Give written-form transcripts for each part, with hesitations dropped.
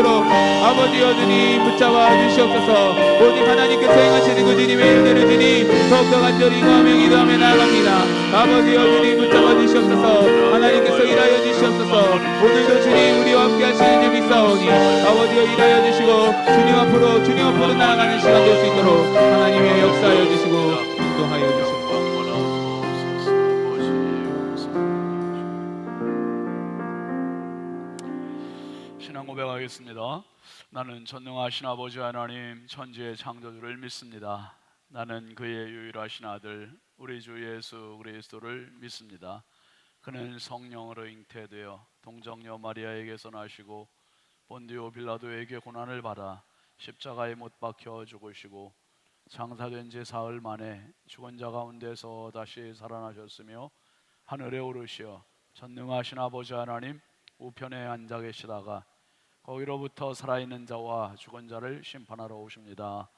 있도록 아버지여 주님 붙잡아 주시옵소서. 오직 하나님께서 행하시는 그 주님의 일들을 주님 더욱더 간절히 구하며 기도하며 나아갑니다. 아버지여 주님 붙잡아 주시옵소서. 하나님께서 일하여 주시옵소서. 오늘도 주님 우리와 함께 하시는 줄 믿사오니 아버지여 일하여 주시고 주님 앞으로 나아가는 시간 될 수 있도록 하나님의 역사하여 주시고 인도하여 주시옵소서. 신앙 고백하겠습니다. 나는 전능하신 아버지 하나님 천지의 창조주를 믿습니다. 나는 그의 유일하신 아들 우리 주 예수 그리스도를 믿습니다. 그는 성령으로 잉태되어 동정녀 마리아에게서 나시고 본디오 빌라도에게 고난을 받아 십자가에 못 박혀 죽으시고 장사된 지 사흘 만에 죽은 자 가운데서 다시 살아나셨으며 하늘에 오르시어 전능하신 아버지 하나님 우편에 앉아 계시다가 거기로부터 살아있는 자와 죽은 자를 심판하러 오십니다.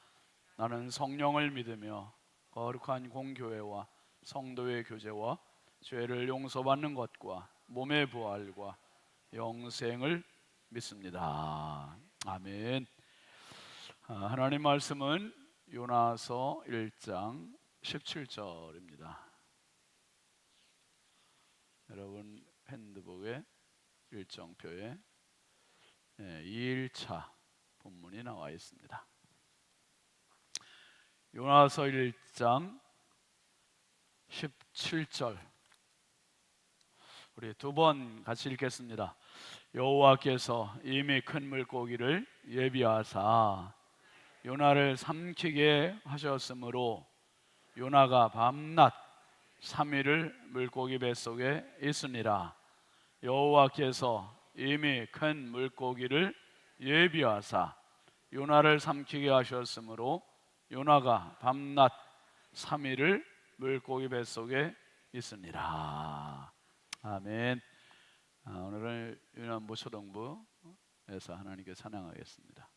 나는 성령을 믿으며 거룩한 공교회와 성도의 교제와 죄를 용서받는 것과 몸의 부활과 영생을 믿습니다. 아멘. 하나님 말씀은 요나서 1장 17절입니다. 여러분 핸드북에 일정표에 2일차 본문이 나와 있습니다. 요나서 1장 17절 우리 두 번 같이 읽겠습니다. 여호와께서 이미 큰 물고기를 예비하사 요나를 삼키게 하셨으므로 요나가 밤낮 3일을 물고기 뱃속에 있으니라. 여호와께서 이미 큰 물고기를 예비하사 요나를 삼키게 하셨으므로 요나가 밤낮 3일을 물고기 뱃속에 있으니라. 아멘. 오늘은 유난부 초등부에서 하나님께 찬양하겠습니다.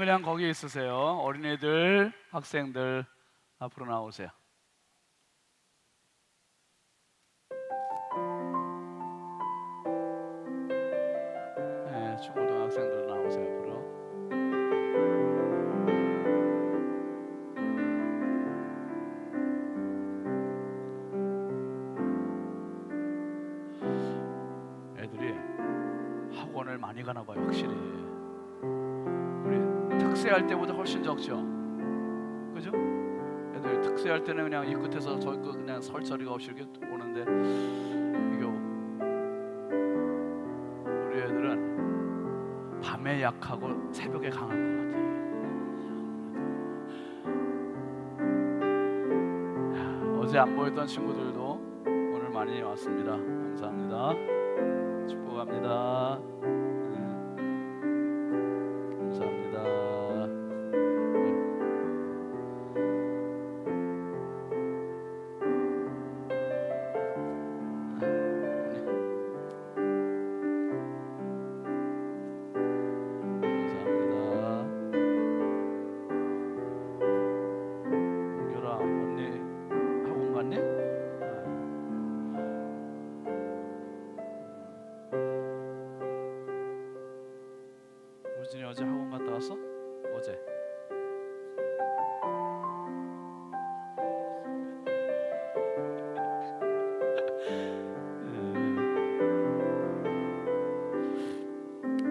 그냥 거기 있으세요. 어린이들, 학생들 앞으로 나오세요. 네, 중고등학생들 나오세요. 앞으로. 애들이 학원을 많이 가나 봐요. 확실히 우리 특세할 때보다 훨씬 적죠. 그죠? 애들 특세할 때는 그냥 이 끝에서 저 끝 그냥 설 자리가 없이 이렇게 오는데 이게 우리 애들은 밤에 약하고 새벽에 강한 것 같아요. 어제 안 보였던 친구들도 오늘 많이 왔습니다. 감사합니다. 축복합니다. 감사합니다. 우진이 어제 학원 갔다 왔어? 어제?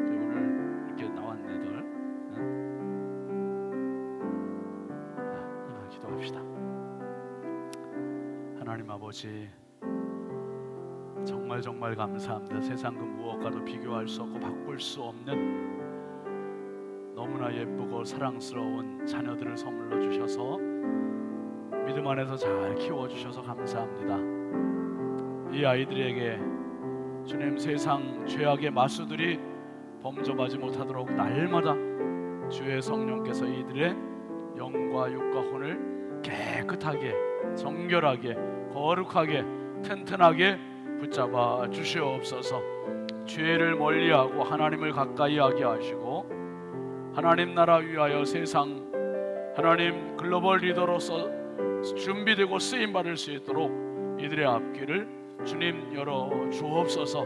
오늘 이렇게 나왔네 들. 하나 기도합시다. 하나님 아버지, 정말 감사합니다. 세상 그 무엇과도 비교할 수 없고 바꿀 수 없는 너무나 예쁘고 사랑스러운 자녀들을 선물로 주셔서 믿음 안에서 잘 키워주셔서 감사합니다. 이 아이들에게 주님 세상 죄악의 마수들이 범접하지 못하도록 날마다 주의 성령께서 이들의 영과 육과 혼을 깨끗하게 정결하게 거룩하게 튼튼하게 붙잡아 주시옵소서. 죄를 멀리하고 하나님을 가까이 하게 하시고 하나님 나라 위하여 세상 하나님 글로벌 리더로서 준비되고 쓰임받을 수 있도록 이들의 앞길을 주님 열어 주옵소서.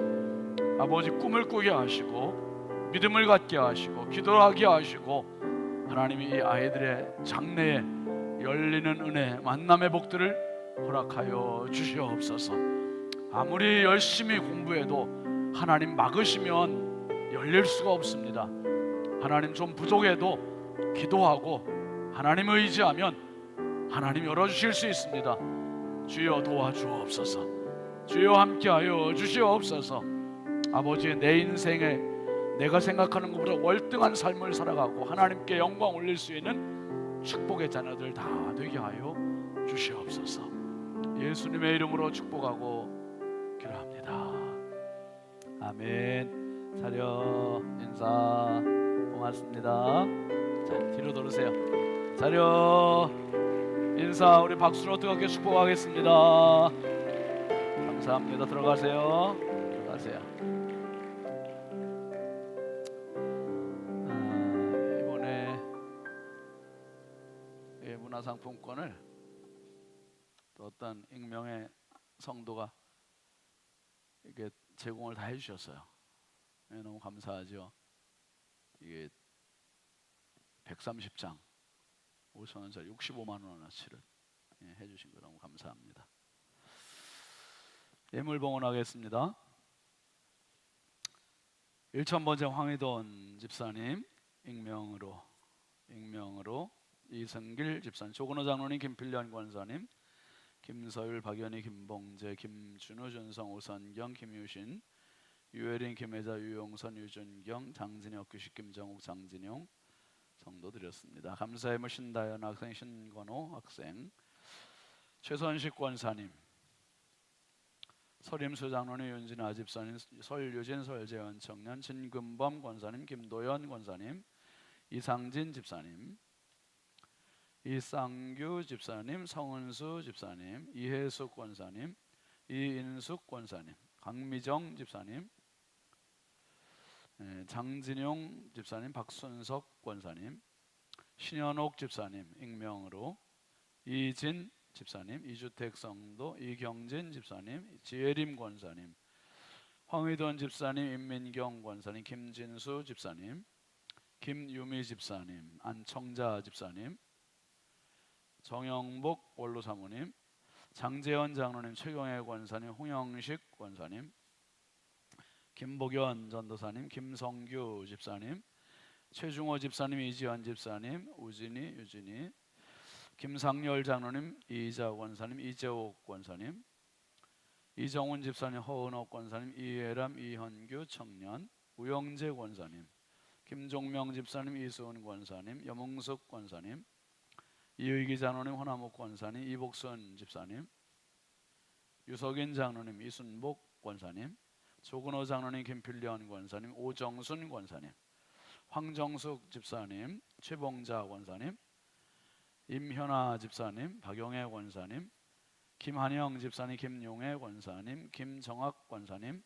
아버지 꿈을 꾸게 하시고 믿음을 갖게 하시고 기도하게 하시고 하나님이 이 아이들의 장래에 열리는 은혜 만남의 복들을 허락하여 주시옵소서. 아무리 열심히 공부해도 하나님 막으시면 열릴 수가 없습니다. 하나님 좀 부족해도 기도하고 하나님 의지하면 하나님 열어주실 수 있습니다. 주여 도와주옵소서. 주여 함께하여 주시옵소서. 아버지, 내 인생에 내가 생각하는 것보다 월등한 삶을 살아가고 하나님께 영광 올릴 수 있는 축복의 자녀들 다 되게 하여 주시옵소서. 예수님의 이름으로 축복하고 기도합니다. 아멘. 자려 인사 고맙습니다. 자, 뒤로 돌으세요. 자려 인사 우리 박수로 뜨겁게 축복하겠습니다. 감사합니다. 들어가세요. 이번에 문화상품권을 또 어떤 익명의 성도가 이게 제공을 다 해주셨어요. 너무 감사하죠. 이게 130장 5,000원짜리 65만 원어치를 해주신 거 너무 감사합니다. 예물 봉헌하겠습니다. 1000번째 황희돈 집사님 익명으로 이승길 집사님, 조근호 장로님, 김필련 권사님, 김서율, 박연희, 김봉재, 김준우, 준성, 오선경, 김유신, 유혜린, 김혜자, 유용선, 유준경, 장진혁, 규식, 김정욱, 장진용 성도 드렸습니다. 감사의 물 신다연 학생, 신건호 학생, 최선식 권사님, 서림수 장로님, 윤진아 집사님, 설유진, 설재현 청년, 진금범 권사님, 김도연 권사님, 이상진 집사님, 이쌍규 집사님, 성은수 집사님, 이혜숙 권사님, 이인숙 권사님, 강미정 집사님, 장진용 집사님, 박순석 권사님, 신현옥 집사님 익명으로, 이진 집사님, 이주택 성도 이경진 집사님, 지혜림 권사님, 황의돈 집사님, 임민경 권사님, 김진수 집사님, 김유미 집사님, 안청자 집사님, 정영복 원로 사모님, 장재현 장로님, 최경혜 권사님, 홍영식 권사님, 김복연 전도사님, 김성규 집사님, 최중호 집사님, 이지현 집사님, 우진이, 유진이, 김상열 장로님, 이자 권사님, 이재옥 권사님, 이정훈 집사님, 허은옥 권사님, 이해람, 이현규 청년, 우영재 권사님, 김종명 집사님, 이수은 권사님, 염흥숙 권사님, 이의기 장로님, 허나목 권사님, 이복선 집사님, 유석인 장로님, 이순복 권사님, 조근호 장로님, 김필련 권사님, 오정순 권사님, 황정숙 집사님, 최봉자 권사님, 임현아 집사님, 박용혜 권사님, 김한영 집사님, 김용혜 권사님, 김정학 권사님,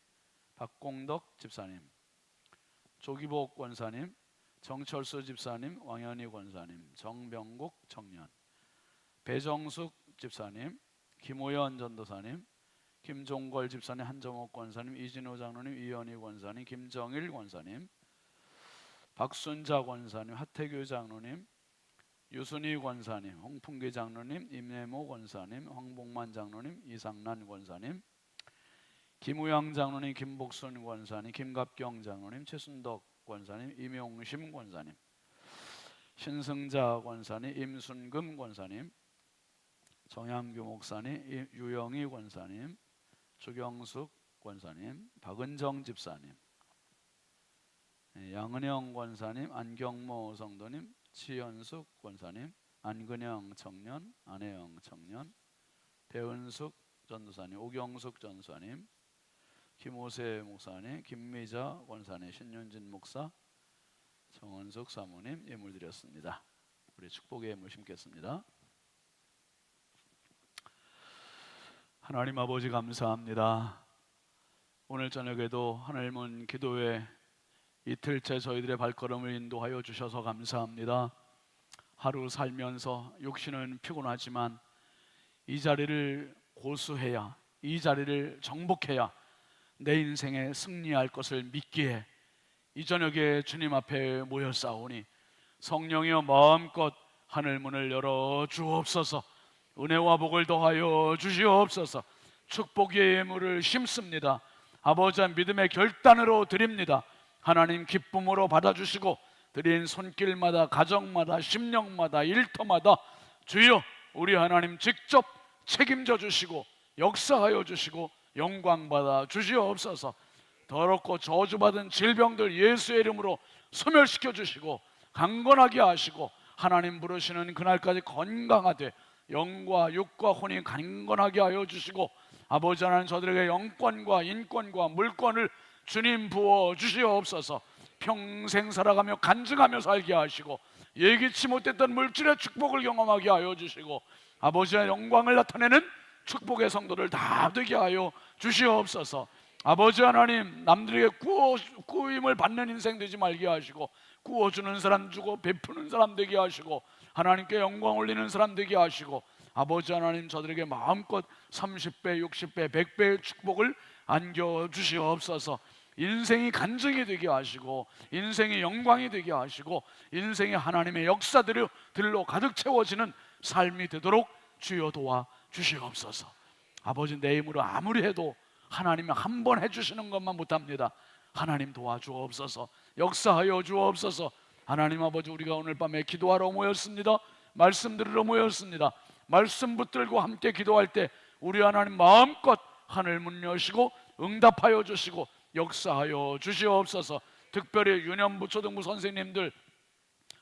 박공덕 집사님, 조기복 권사님, 정철수 집사님, 왕현희 권사님, 정병국 청년, 배정숙 집사님, 김호연 전도사님, 김종걸 집사님, 한정옥 권사님, 이진호 장로님, 이현희 권사님, 김정일 권사님, 박순자 권사님, 하태규 장로님, 유순희 권사님, 홍풍기 장로님, 임내모 권사님, 황복만 장로님, 이상란 권사님, 김우영 장로님, 김복순 권사님, 김갑경 장로님, 최순덕 권사님, 임용심 권사님, 신승자 권사님, 임순금 권사님, 정양규 목사님, 유영희 권사님, 조경숙 권사님, 박은정 집사님, 양은영 권사님, 안경모 성도님, 치현숙 권사님, 안근영 청년, 안혜영 청년, 배은숙 전도사님, 오경숙 전도사님, 김호세 목사님, 김미자 권사님, 신윤진 목사, 정원석 사모님 예물 드렸습니다. 우리 축복의 예물 심겠습니다. 하나님 아버지 감사합니다. 오늘 저녁에도 하늘문 기도회 이틀째 저희들의 발걸음을 인도하여 주셔서 감사합니다. 하루 살면서 육신은 피곤하지만 이 자리를 고수해야, 이 자리를 정복해야 내 인생에 승리할 것을 믿기에 이 저녁에 주님 앞에 모였사오니 성령이여 마음껏 하늘문을 열어 주옵소서. 은혜와 복을 더하여 주시옵소서. 축복의 예물을 심습니다. 아버지 믿음의 결단으로 드립니다. 하나님 기쁨으로 받아주시고 드린 손길마다, 가정마다, 심령마다, 일터마다 주여 우리 하나님 직접 책임져 주시고 역사하여 주시고 영광받아 주시옵소서. 더럽고 저주받은 질병들 예수의 이름으로 소멸시켜 주시고 강건하게 하시고 하나님 부르시는 그날까지 건강하되 영과 육과 혼이 강건하게 하여 주시고 아버지 하나님 저들에게 영권과 인권과 물권을 주님 부어 주시옵소서. 평생 살아가며 간증하며 살게 하시고 예기치 못했던 물질의 축복을 경험하게 하여 주시고 아버지의 영광을 나타내는 축복의 성도를 다 되게 하여 주시옵소서. 아버지 하나님 남들에게 구임을 받는 인생 되지 말게 하시고 구워주는 사람 주고 베푸는 사람 되게 하시고 하나님께 영광 올리는 사람 되게 하시고 아버지 하나님 저들에게 마음껏 30배, 60배, 100배의 축복을 안겨주시옵소서. 인생이 간증이 되게 하시고 인생이 영광이 되게 하시고 인생이 하나님의 역사들로 가득 채워지는 삶이 되도록 주여 도와 주시옵소서. 아버지 내 힘으로 아무리 해도 하나님이 한 번 해주시는 것만 못합니다. 하나님 도와주옵소서. 역사하여 주옵소서. 하나님 아버지 우리가 오늘 밤에 기도하러 모였습니다. 말씀 들으러 모였습니다. 말씀 붙들고 함께 기도할 때 우리 하나님 마음껏 하늘 문 여시고 응답하여 주시고 역사하여 주시옵소서. 특별히 유년부 초등부 선생님들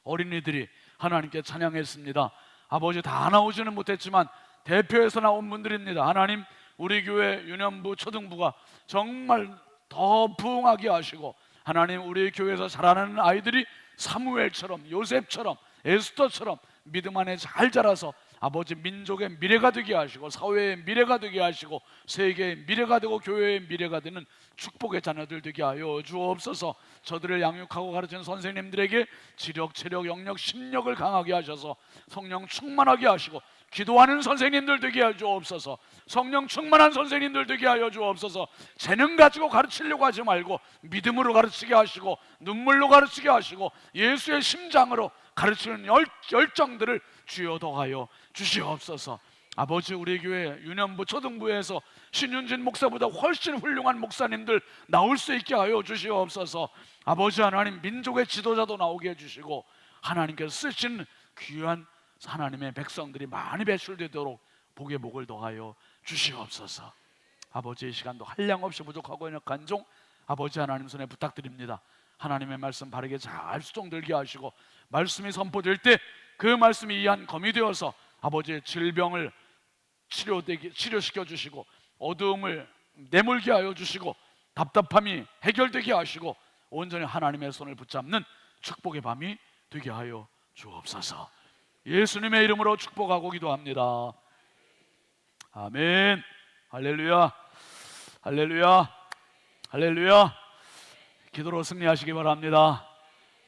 어린이들이 하나님께 찬양했습니다. 아버지 다 나오지는 못했지만 대표해서 나온 분들입니다. 하나님 우리 교회 유년부 초등부가 정말 더 부흥하게 하시고 하나님 우리 교회에서 자라는 아이들이 사무엘처럼 요셉처럼 에스더처럼 믿음 안에 잘 자라서 아버지 민족의 미래가 되게 하시고 사회의 미래가 되게 하시고 세계의 미래가 되고 교회의 미래가 되는 축복의 자녀들 되게 하여 주옵소서. 저들을 양육하고 가르치는 선생님들에게 지력, 체력, 영력, 심력을 강하게 하셔서 성령 충만하게 하시고 기도하는 선생님들 되게 하여 주옵소서. 성령 충만한 선생님들 되게 하여 주옵소서. 재능 가지고 가르치려고 하지 말고 믿음으로 가르치게 하시고 눈물로 가르치게 하시고 예수의 심장으로 가르치는 열정들을 주여 더하여 주시옵소서. 아버지, 우리 교회 유년부 초등부에서 신윤진 목사보다 훨씬 훌륭한 목사님들 나올 수 있게 하여 주시옵소서. 아버지 하나님, 민족의 지도자도 나오게 해주시고 하나님께서 쓰신 귀한 하나님의 백성들이 많이 배출되도록 복의 복을 더하여 주시옵소서. 아버지, 이 시간도 한량없이 부족하고 연약한 종 아버지 하나님 손에 부탁드립니다. 하나님의 말씀 바르게 잘 수종들게 하시고 말씀이 선포될 때 그 말씀이 이한 검이 되어서 아버지의 질병을 치료시켜 주시고 어두움을 내몰게 하여 주시고 답답함이 해결되게 하시고 온전히 하나님의 손을 붙잡는 축복의 밤이 되게 하여 주옵소서. 예수님의 이름으로 축복하고 기도합니다. 아멘. 할렐루야, 할렐루야, 할렐루야. 기도로 승리하시기 바랍니다.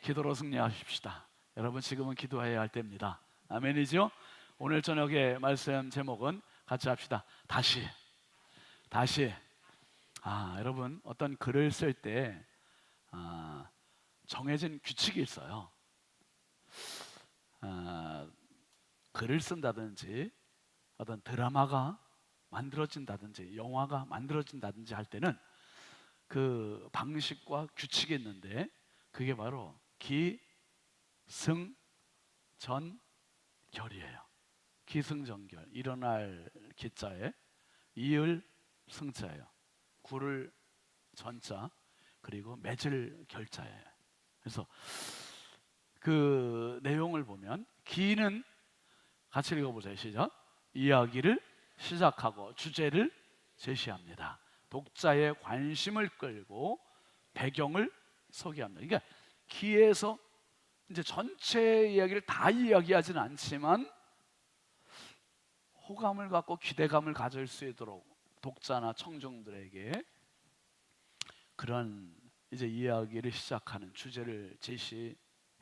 기도로 승리하십시다. 여러분, 지금은 기도해야 할 때입니다. 아멘이죠? 오늘 저녁에 말씀 제목은 같이 합시다. 다시. 여러분, 어떤 글을 쓸 때 정해진 규칙이 있어요. 글을 쓴다든지 어떤 드라마가 만들어진다든지 영화가 만들어진다든지 할 때는 그 방식과 규칙이 있는데 그게 바로 기승전결이에요. 기승전결, 일어날 기자에 이을 승자예요. 구를 전자, 그리고 맺을 결자예요. 그래서 그 내용을 보면 기는 같이 읽어보세요. 시작. 이야기를 시작하고 주제를 제시합니다. 독자의 관심을 끌고 배경을 소개합니다. 그러니까 기에서 이제 전체 이야기를 다 이야기하지는 않지만 호감을 갖고 기대감을 가질 수 있도록 독자나 청중들에게 그런 이제 이야기를 시작하는 주제를 제시해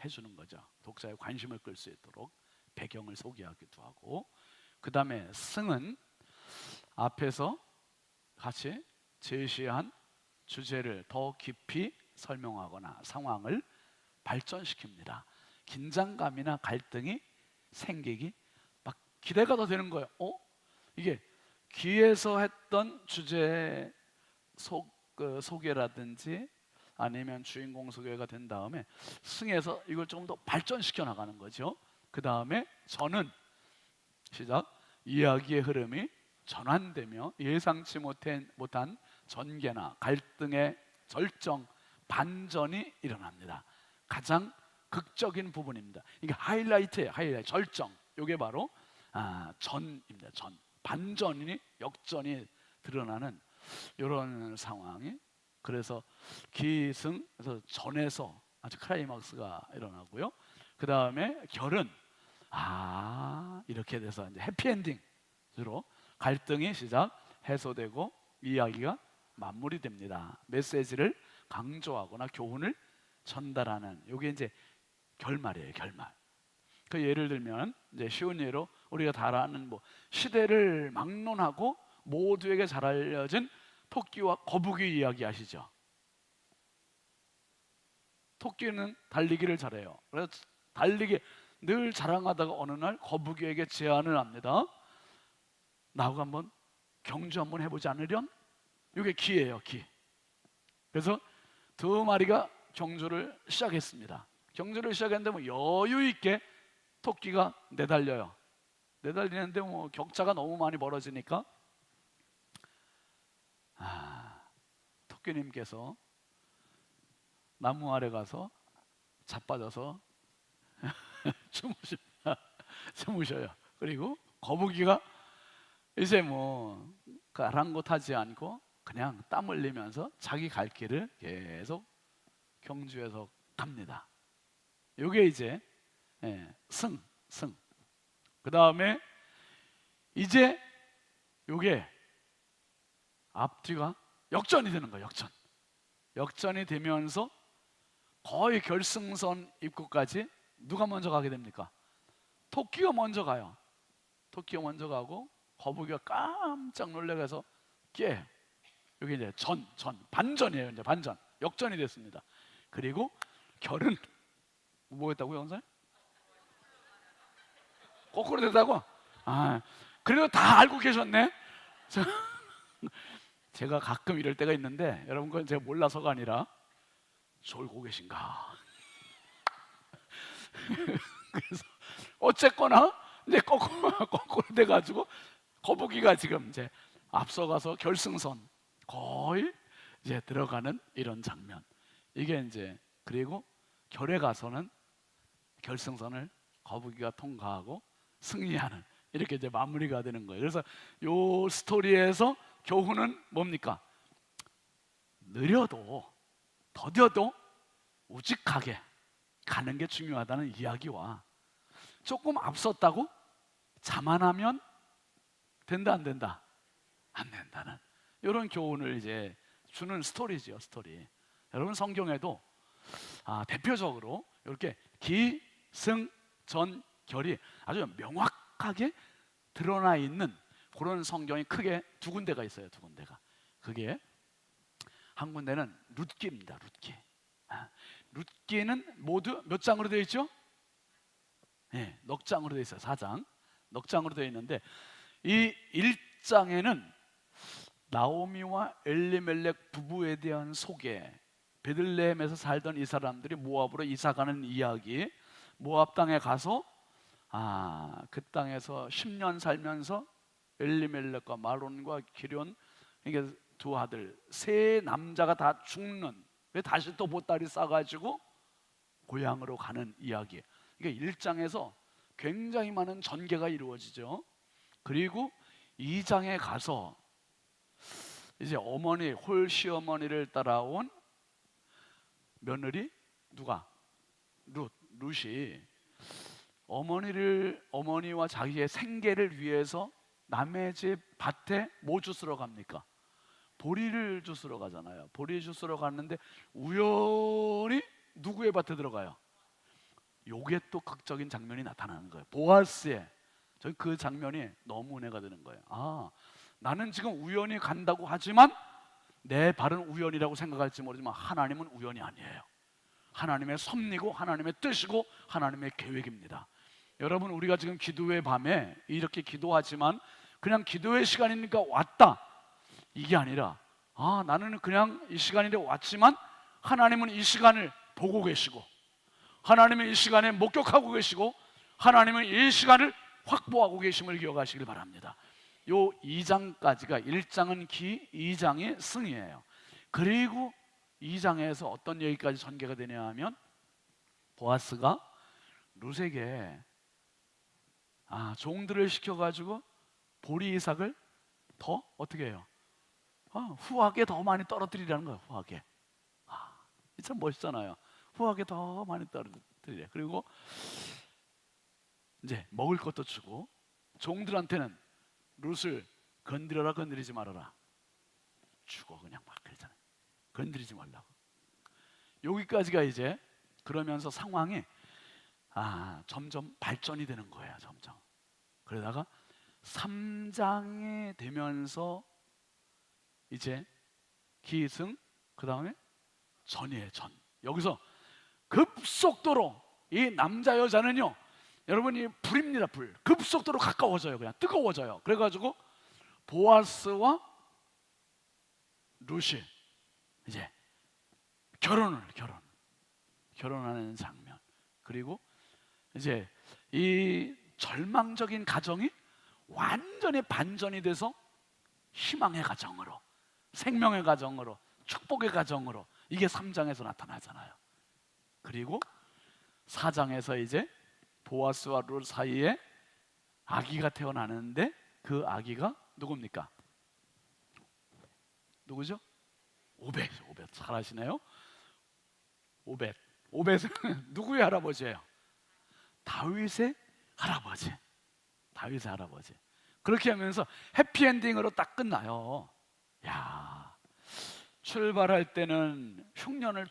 주는 거죠. 독자의 관심을 끌 수 있도록 배경을 소개하기도 하고, 그 다음에 승은 앞에서 같이 제시한 주제를 더 깊이 설명하거나 상황을 발전시킵니다. 긴장감이나 갈등이 생기기 막 기대가 더 되는 거예요. 이게 귀에서 했던 주제 소개라든지 아니면 주인공 소개가 된 다음에 승에서 이걸 조금 더 발전시켜 나가는 거죠. 그 다음에 저는 시작. 이야기의 흐름이 전환되며 예상치 못한 전개나 갈등의 절정, 반전이 일어납니다. 가장 극적인 부분입니다. 이게 하이라이트예요. 하이라이트, 절정. 이게 바로 전입니다. 전. 반전이, 역전이 드러나는 이런 상황이. 그래서 기승에서 전에서 아주 클라이막스가 일어나고요. 그 다음에 결은 이렇게 돼서 이제 해피엔딩으로 갈등이 시작, 해소되고 이야기가 마무리됩니다. 메시지를 강조하거나 교훈을 전달하는 이게 이제 결말이에요. 결말. 그 예를 들면 이제 쉬운 예로 우리가 다 아는 시대를 막론하고 모두에게 잘 알려진 토끼와 거북이 이야기 아시죠? 토끼는 달리기를 잘해요. 그래서 달리기 늘 자랑하다가 어느 날 거북이에게 제안을 합니다. 나하고 한번 경주 한번 해보지 않으련? 이게 기예요, 기. 그래서 두 마리가 경주를 시작했습니다. 경주를 시작했는데 여유 있게 토끼가 내달려요. 내달리는데 격차가 너무 많이 벌어지니까 토끼님께서 나무 아래 가서 자빠져서 주무셔요. 그리고 거북이가 이제 아랑곳하지 않고 그냥 땀 흘리면서 자기 갈 길을 계속 경주에서 갑니다. 이게 이제 승. 그 다음에 이제 요게 앞뒤가 역전이 되는 거예요. 역전이 되면서 거의 결승선 입구까지 누가 먼저 가게 됩니까? 토끼가 먼저 가요. 토끼가 먼저 가고 거북이가 깜짝 놀래서 깨. 여기 이제 반전이에요. 이제 반전. 역전이 됐습니다. 그리고 결은 뭐였다고요, 원사님? 거꾸로 됐다고? 아, 그래도 다 알고 계셨네. 제가 가끔 이럴 때가 있는데 여러분 그건 제가 몰라서가 아니라 졸고 계신가? 그래서 어쨌거나 이제 거꾸로 돼가지고 거북이가 지금 이제 앞서가서 결승선 거의 이제 들어가는 이런 장면. 이게 이제 그리고 결에 가서는 결승선을 거북이가 통과하고 승리하는 이렇게 이제 마무리가 되는 거예요. 그래서 요 스토리에서 교훈은 뭡니까? 느려도 더뎌도 우직하게 가는 게 중요하다는 이야기와 조금 앞섰다고 자만하면 된다 안 된다? 안 된다는 이런 교훈을 이제 주는 스토리지요, 스토리. 여러분 성경에도 대표적으로 이렇게 기, 승, 전, 결이 아주 명확하게 드러나 있는 그런 성경이 크게 두 군데가 있어요. 두 군데가. 그게 한 군데는 룻기입니다. 룻기. 룻기는 모두 몇 장으로 되어 있죠? 네, 넉 장으로 되어 있어요. 4장. 넉 장으로 되어 있는데 이 1장에는 나오미와 엘리멜렉 부부에 대한 소개, 베들레헴에서 살던 이 사람들이 모압으로 이사가는 이야기, 모압 땅에 가서 그 땅에서 10년 살면서 엘리멜렉과 마론과 기럨, 이게 두 아들, 세 남자가 다 죽는, 왜 다시 또 보따리 싸가지고 고향으로 가는 이야기. 이게 1장에서 굉장히 많은 전개가 이루어지죠. 그리고 2장에 가서 이제 어머니, 홀 시어머니를 따라온 며느리 누가? 룻이 어머니와 자기의 생계를 위해서 남의 집 밭에 뭐 주스러 갑니까? 보리를 주스러 가잖아요. 보리 주스러 갔는데 우연히 누구의 밭에 들어가요? 요게 또 극적인 장면이 나타나는 거예요. 보아스의. 저희 그 장면이 너무 은혜가 되는 거예요. 나는 지금 우연히 간다고 하지만 내 발은 우연이라고 생각할지 모르지만 하나님은 우연이 아니에요. 하나님의 섭리고 하나님의 뜻이고 하나님의 계획입니다. 여러분, 우리가 지금 기도의 밤에 이렇게 기도하지만 그냥 기도의 시간이니까 왔다, 이게 아니라 나는 그냥 이 시간인데 왔지만 하나님은 이 시간을 보고 계시고 하나님은 이 시간에 목격하고 계시고 하나님은 이 시간을 확보하고 계심을 기억하시길 바랍니다. 요 2장까지가 1장은 기, 2장이 승이에요. 그리고 2장에서 어떤 얘기까지 전개가 되냐 하면 보아스가 룻에게 종들을 시켜가지고 보리 이삭을 더 어떻게 해요? 후하게 더 많이 떨어뜨리라는 거예요. 후하게. 참 멋있잖아요. 후하게 더 많이 떨어뜨리래. 그리고 이제 먹을 것도 주고 종들한테는 룻을 건드려라 건드리지 말아라. 죽어 그냥 막 그러잖아요. 건드리지 말라고. 여기까지가 이제 그러면서 상황이 점점 발전이 되는 거예요. 점점. 그러다가 3장이 되면서 이제 기승, 그 다음에 전이에요. 전. 여기서 급속도로 이 남자 여자는요, 여러분이 불입니다. 불. 급속도로 가까워져요. 그냥 뜨거워져요. 그래가지고 보아스와 룻이 이제 결혼하는 장면. 그리고 이제 이 절망적인 가정이 완전히 반전이 돼서 희망의 가정으로, 생명의 가정으로, 축복의 가정으로, 이게 3장에서 나타나잖아요. 그리고 4장에서 이제 보아스와 룻 사이에 아기가 태어나는데 그 아기가 누굽니까? 누구죠? 오벳. 잘 아시네요. 오벳은 누구의 할아버지예요? 다윗의 할아버지. 그렇게 하면서 해피엔딩으로 딱 끝나요. 야, 출발할 때는 흉년을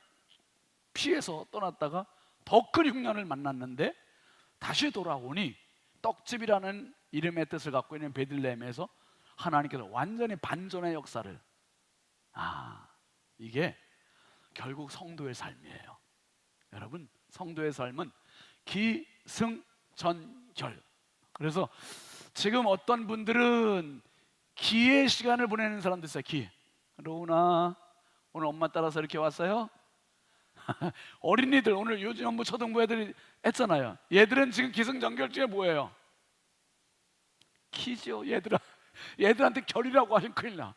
피해서 떠났다가 더 큰 흉년을 만났는데 다시 돌아오니 떡집이라는 이름의 뜻을 갖고 있는 베들레헴에서 하나님께서 완전히 반전의 역사를, 이게 결국 성도의 삶이에요. 여러분, 성도의 삶은 기승전결. 그래서 지금 어떤 분들은 기의 시간을 보내는 사람도 있어요. 기. 로우나 오늘 엄마 따라서 이렇게 왔어요? 어린이들 오늘 유치원부 초등부 애들이 했잖아요. 얘들은 지금 기승전결 중에 뭐예요? 기죠. 얘들한테 결이라고 하시면 큰일 나.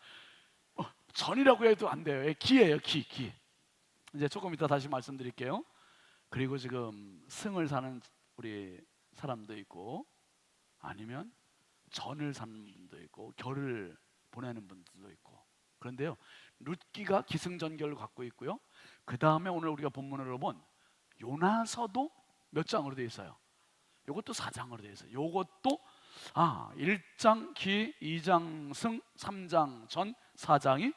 전이라고 해도 안 돼요. 기예요. 기. 이제 조금 이따 다시 말씀드릴게요. 그리고 지금 승을 사는 우리 사람도 있고, 아니면 전을 사는 분도 있고, 결을 보내는 분들도 있고. 그런데요, 룻기가 기승전결을 갖고 있고요. 그 다음에 오늘 우리가 본문으로 본 요나서도 몇 장으로 되어 있어요? 이것도 4장으로 되어 있어요. 이것도 1장 기, 2장 승, 3장 전, 4장이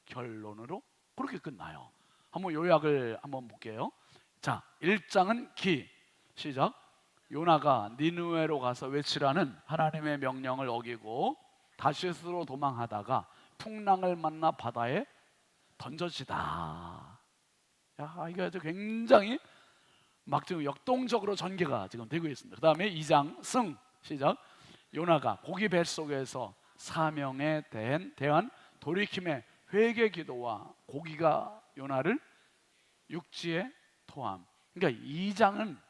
결론으로 그렇게 끝나요. 한번 요약을 한번 볼게요. 자, 1장은 기. 시작. 요나가 니느웨로 가서 외치라는 하나님의 명령을 어기고 다시스로 도망하다가 풍랑을 만나 바다에 던져지다. 야, 이게 아주 굉장히 막 지금 역동적으로 전개가 지금 되고 있습니다. 그 다음에 2장 승. 시작. 요나가 고기 뱃속에서 사명에 대한 돌이킴의 회개 기도와 고기가 요나를 육지에 토함. 그러니까 2장은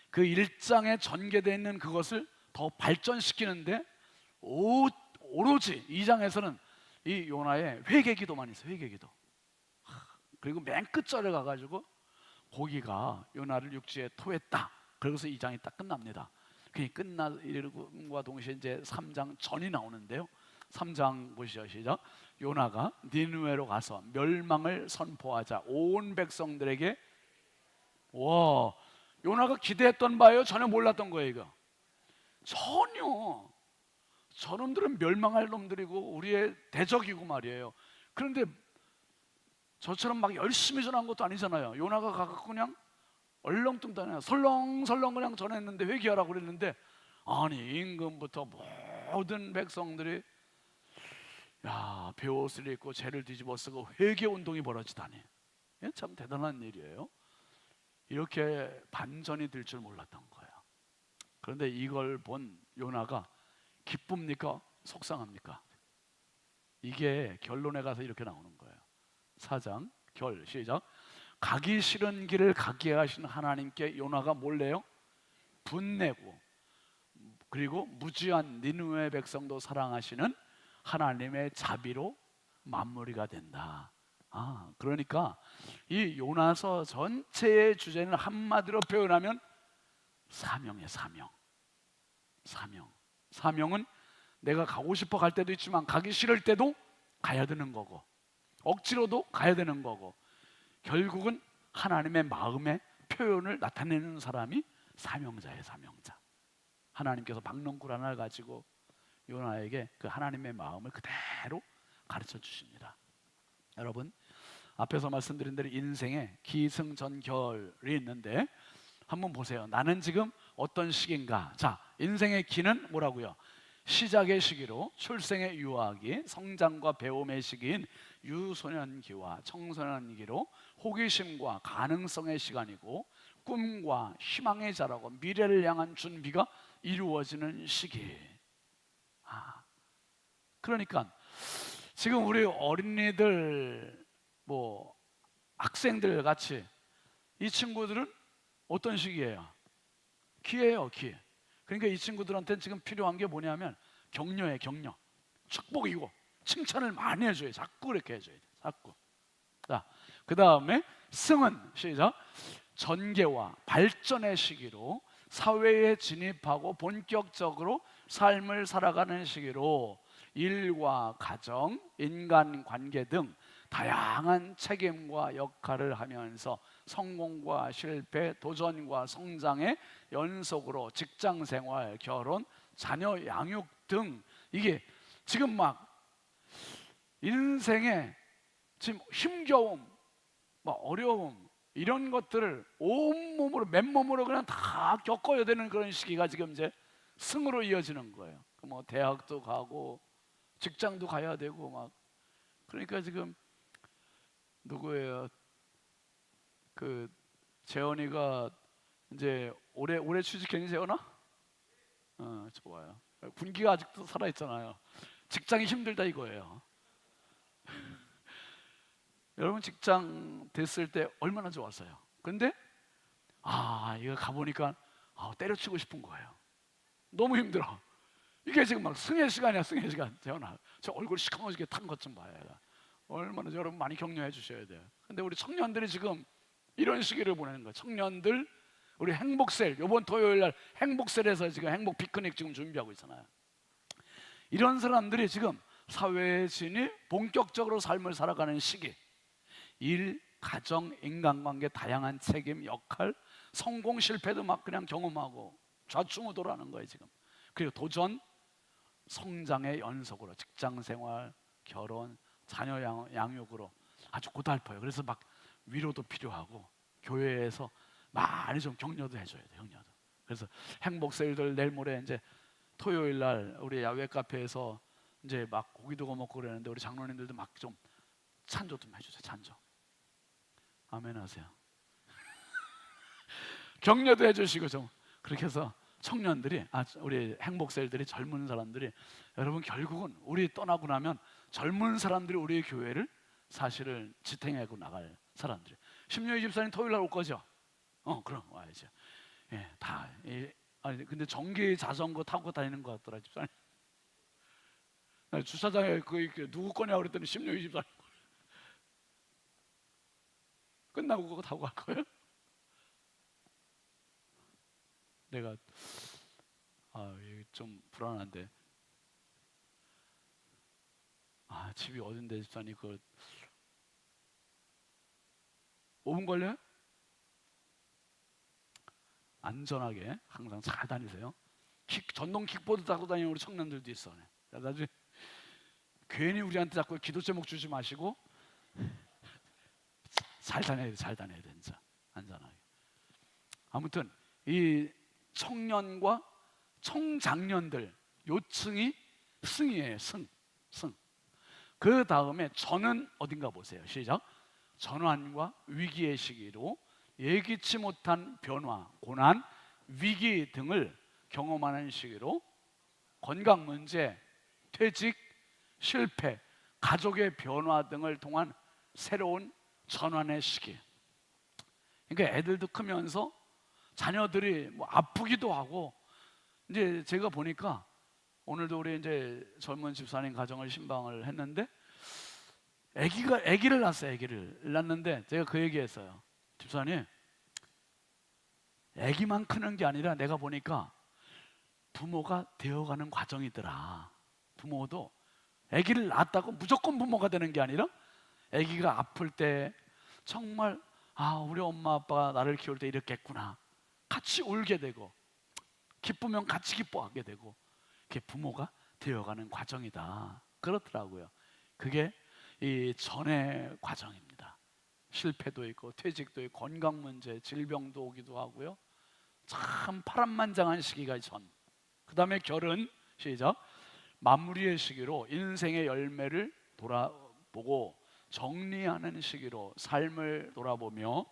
그 1장에 전개되어 있는 그것을 더 발전시키는데 오로지 2장에서는 이 요나의 회개 기도만 있어요. 회개 기도. 그리고 맨 끝절에 가가지고 고기가 요나를 육지에 토했다. 그래서 2장이 딱 끝납니다. 그게 끝나고 동시에 이제 3장 전이 나오는데요. 3장 보시죠. 시작. 요나가 니느웨로 가서 멸망을 선포하자 온 백성들에게. 와, 요나가 기대했던 바예요? 전혀 몰랐던 거예요, 이거? 전혀. 저놈들은 멸망할 놈들이고 우리의 대적이고 말이에요. 그런데 저처럼 막 열심히 전한 것도 아니잖아요. 요나가 가갖고 그냥 얼렁뚱땅 설렁설렁 그냥 전했는데, 회개하라고 그랬는데, 아니 임금부터 모든 백성들이 베옷을 입고 죄를 뒤집어 쓰고 회개 운동이 벌어지다니. 참 대단한 일이에요. 이렇게 반전이 될 줄 몰랐던 거예요. 그런데 이걸 본 요나가 기쁩니까? 속상합니까? 이게 결론에 가서 이렇게 나오는 거예요. 4장 결. 시작. 가기 싫은 길을 가게 하신 하나님께 요나가 뭘래요? 분내고, 그리고 무지한 니느웨 백성도 사랑하시는 하나님의 자비로 마무리가 된다. 그러니까 이 요나서 전체의 주제는 한마디로 표현하면 사명이에요. 사명은 내가 가고 싶어 갈 때도 있지만 가기 싫을 때도 가야 되는 거고, 억지로도 가야 되는 거고, 결국은 하나님의 마음의 표현을 나타내는 사람이 사명자예요. 사명자. 하나님께서 박농쿨 하나를 가지고 요나에게 그 하나님의 마음을 그대로 가르쳐 주십니다. 여러분, 앞에서 말씀드린 대로 인생에 기승전결이 있는데 한번 보세요. 나는 지금 어떤 시기인가? 자, 인생의 기는 뭐라고요? 시작의 시기로 출생의 유아기, 성장과 배움의 시기인 유소년기와 청소년기로 호기심과 가능성의 시간이고, 꿈과 희망의 자라고 미래를 향한 준비가 이루어지는 시기. 그러니까 지금 우리 어린이들, 학생들 같이 이 친구들은 어떤 시기예요? 기예요, 기. 그러니까 이 친구들한테는 지금 필요한 게 뭐냐면 격려예요, 격려. 축복이고 칭찬을 많이 해줘요. 자꾸 그렇게 해줘야 돼. 자꾸. 자, 그 다음에 승은 시작. 전개와 발전의 시기로 사회에 진입하고 본격적으로 삶을 살아가는 시기로 일과 가정, 인간관계 등 다양한 책임과 역할을 하면서 성공과 실패, 도전과 성장의 연속으로 직장생활, 결혼, 자녀 양육 등 이게 지금 막 인생에 지금 힘겨움, 뭐 어려움 이런 것들을 온몸으로 맨몸으로 그냥 다 겪어야 되는 그런 시기가 지금 이제 승으로 이어지는 거예요. 뭐 대학도 가고 직장도 가야 되고 막 그러니까 지금 누구예요? 그 재원이가 이제 올해 취직했니 재원아? 좋아요. 군기가 아직도 살아 있잖아요. 직장이 힘들다 이거예요. 여러분 직장 됐을 때 얼마나 좋았어요. 근데 이거 가보니까 때려치고 싶은 거예요. 너무 힘들어. 이게 지금 막 승의 시간이야. 승의 시간. 재현아 저 얼굴 시커멓게 탄 것 좀 봐요. 얼마나 여러분 많이 격려해 주셔야 돼요. 근데 우리 청년들이 지금 이런 시기를 보내는 거예요. 청년들 우리 행복셀 이번 토요일날 행복셀에서 지금 행복 피크닉 지금 준비하고 있잖아요. 이런 사람들이 지금 사회에 진입 본격적으로 삶을 살아가는 시기, 일, 가정, 인간관계 다양한 책임, 역할, 성공 실패도 막 그냥 경험하고 좌충우돌하는 거예요 지금. 그리고 도전, 성장의 연속으로 직장생활, 결혼, 자녀 양육으로 아주 고달퍼요. 그래서 막 위로도 필요하고 교회에서 많이 좀 격려도 해줘야 돼요. 격려도. 그래서 행복셀들 내일 모레 이제 토요일 날 우리 야외 카페에서 이제 막 고기도 구워 먹고 그러는데 우리 장로님들도 막 좀 찬조 좀 해주세요. 찬조. 아멘 하세요. 격려도 해주시고 좀 그렇게 해서 청년들이 우리 행복셀들이 젊은 사람들이 여러분 결국은 우리 떠나고 나면 젊은 사람들이 우리 교회를 사실은 지탱하고 나갈 사람들이. 심려희 집사님 토요일 날 올 거죠? 그럼 와야죠. 예, 다. 근데 전기 자전거 타고 다니는 것 같더라 집사님. 주차장에 그 누구 거냐 그랬더니 심려희 집사님. 끝나고 그거 타고 갈 거예요? 내가 좀 불안한데. 집이 어딘데 집사님 그 5분 걸려요? 안전하게 항상 잘 다니세요. 전동 킥보드 타고 다니는 우리 청년들도 있어. 나중에 괜히 우리한테 자꾸 기도 제목 주지 마시고 잘 다녀야 돼. 잘 다녀야 돼 진짜 안전하게. 아무튼 이 청년과 청장년들 요층이 승이에요. 승. 그 다음에 전은 어딘가 보세요. 시작. 전환과 위기의 시기로 예기치 못한 변화, 고난, 위기 등을 경험하는 시기로 건강 문제, 퇴직, 실패, 가족의 변화 등을 통한 새로운 전환의 시기. 그러니까 애들도 크면서 자녀들이 뭐 아프기도 하고 이제 제가 보니까 오늘도 우리 이제 젊은 집사님 가정을 신방을 했는데 아기를 낳았어요. 아기를 낳았는데 제가 그 얘기했어요. 집사님, 아기만 크는 게 아니라 내가 보니까 부모가 되어가는 과정이더라. 부모도 아기를 낳았다고 무조건 부모가 되는 게 아니라 아기가 아플 때 정말 우리 엄마 아빠가 나를 키울 때 이렇게 했구나. 같이 울게 되고 기쁘면 같이 기뻐하게 되고 그게 부모가 되어가는 과정이다. 그렇더라고요. 그게 이 전의 과정입니다. 실패도 있고 퇴직도 있고 건강 문제, 질병도 오기도 하고요. 참 파란만장한 시기가 전. 그 다음에 결은 시작. 마무리의 시기로 인생의 열매를 돌아보고 정리하는 시기로 삶을 돌아보며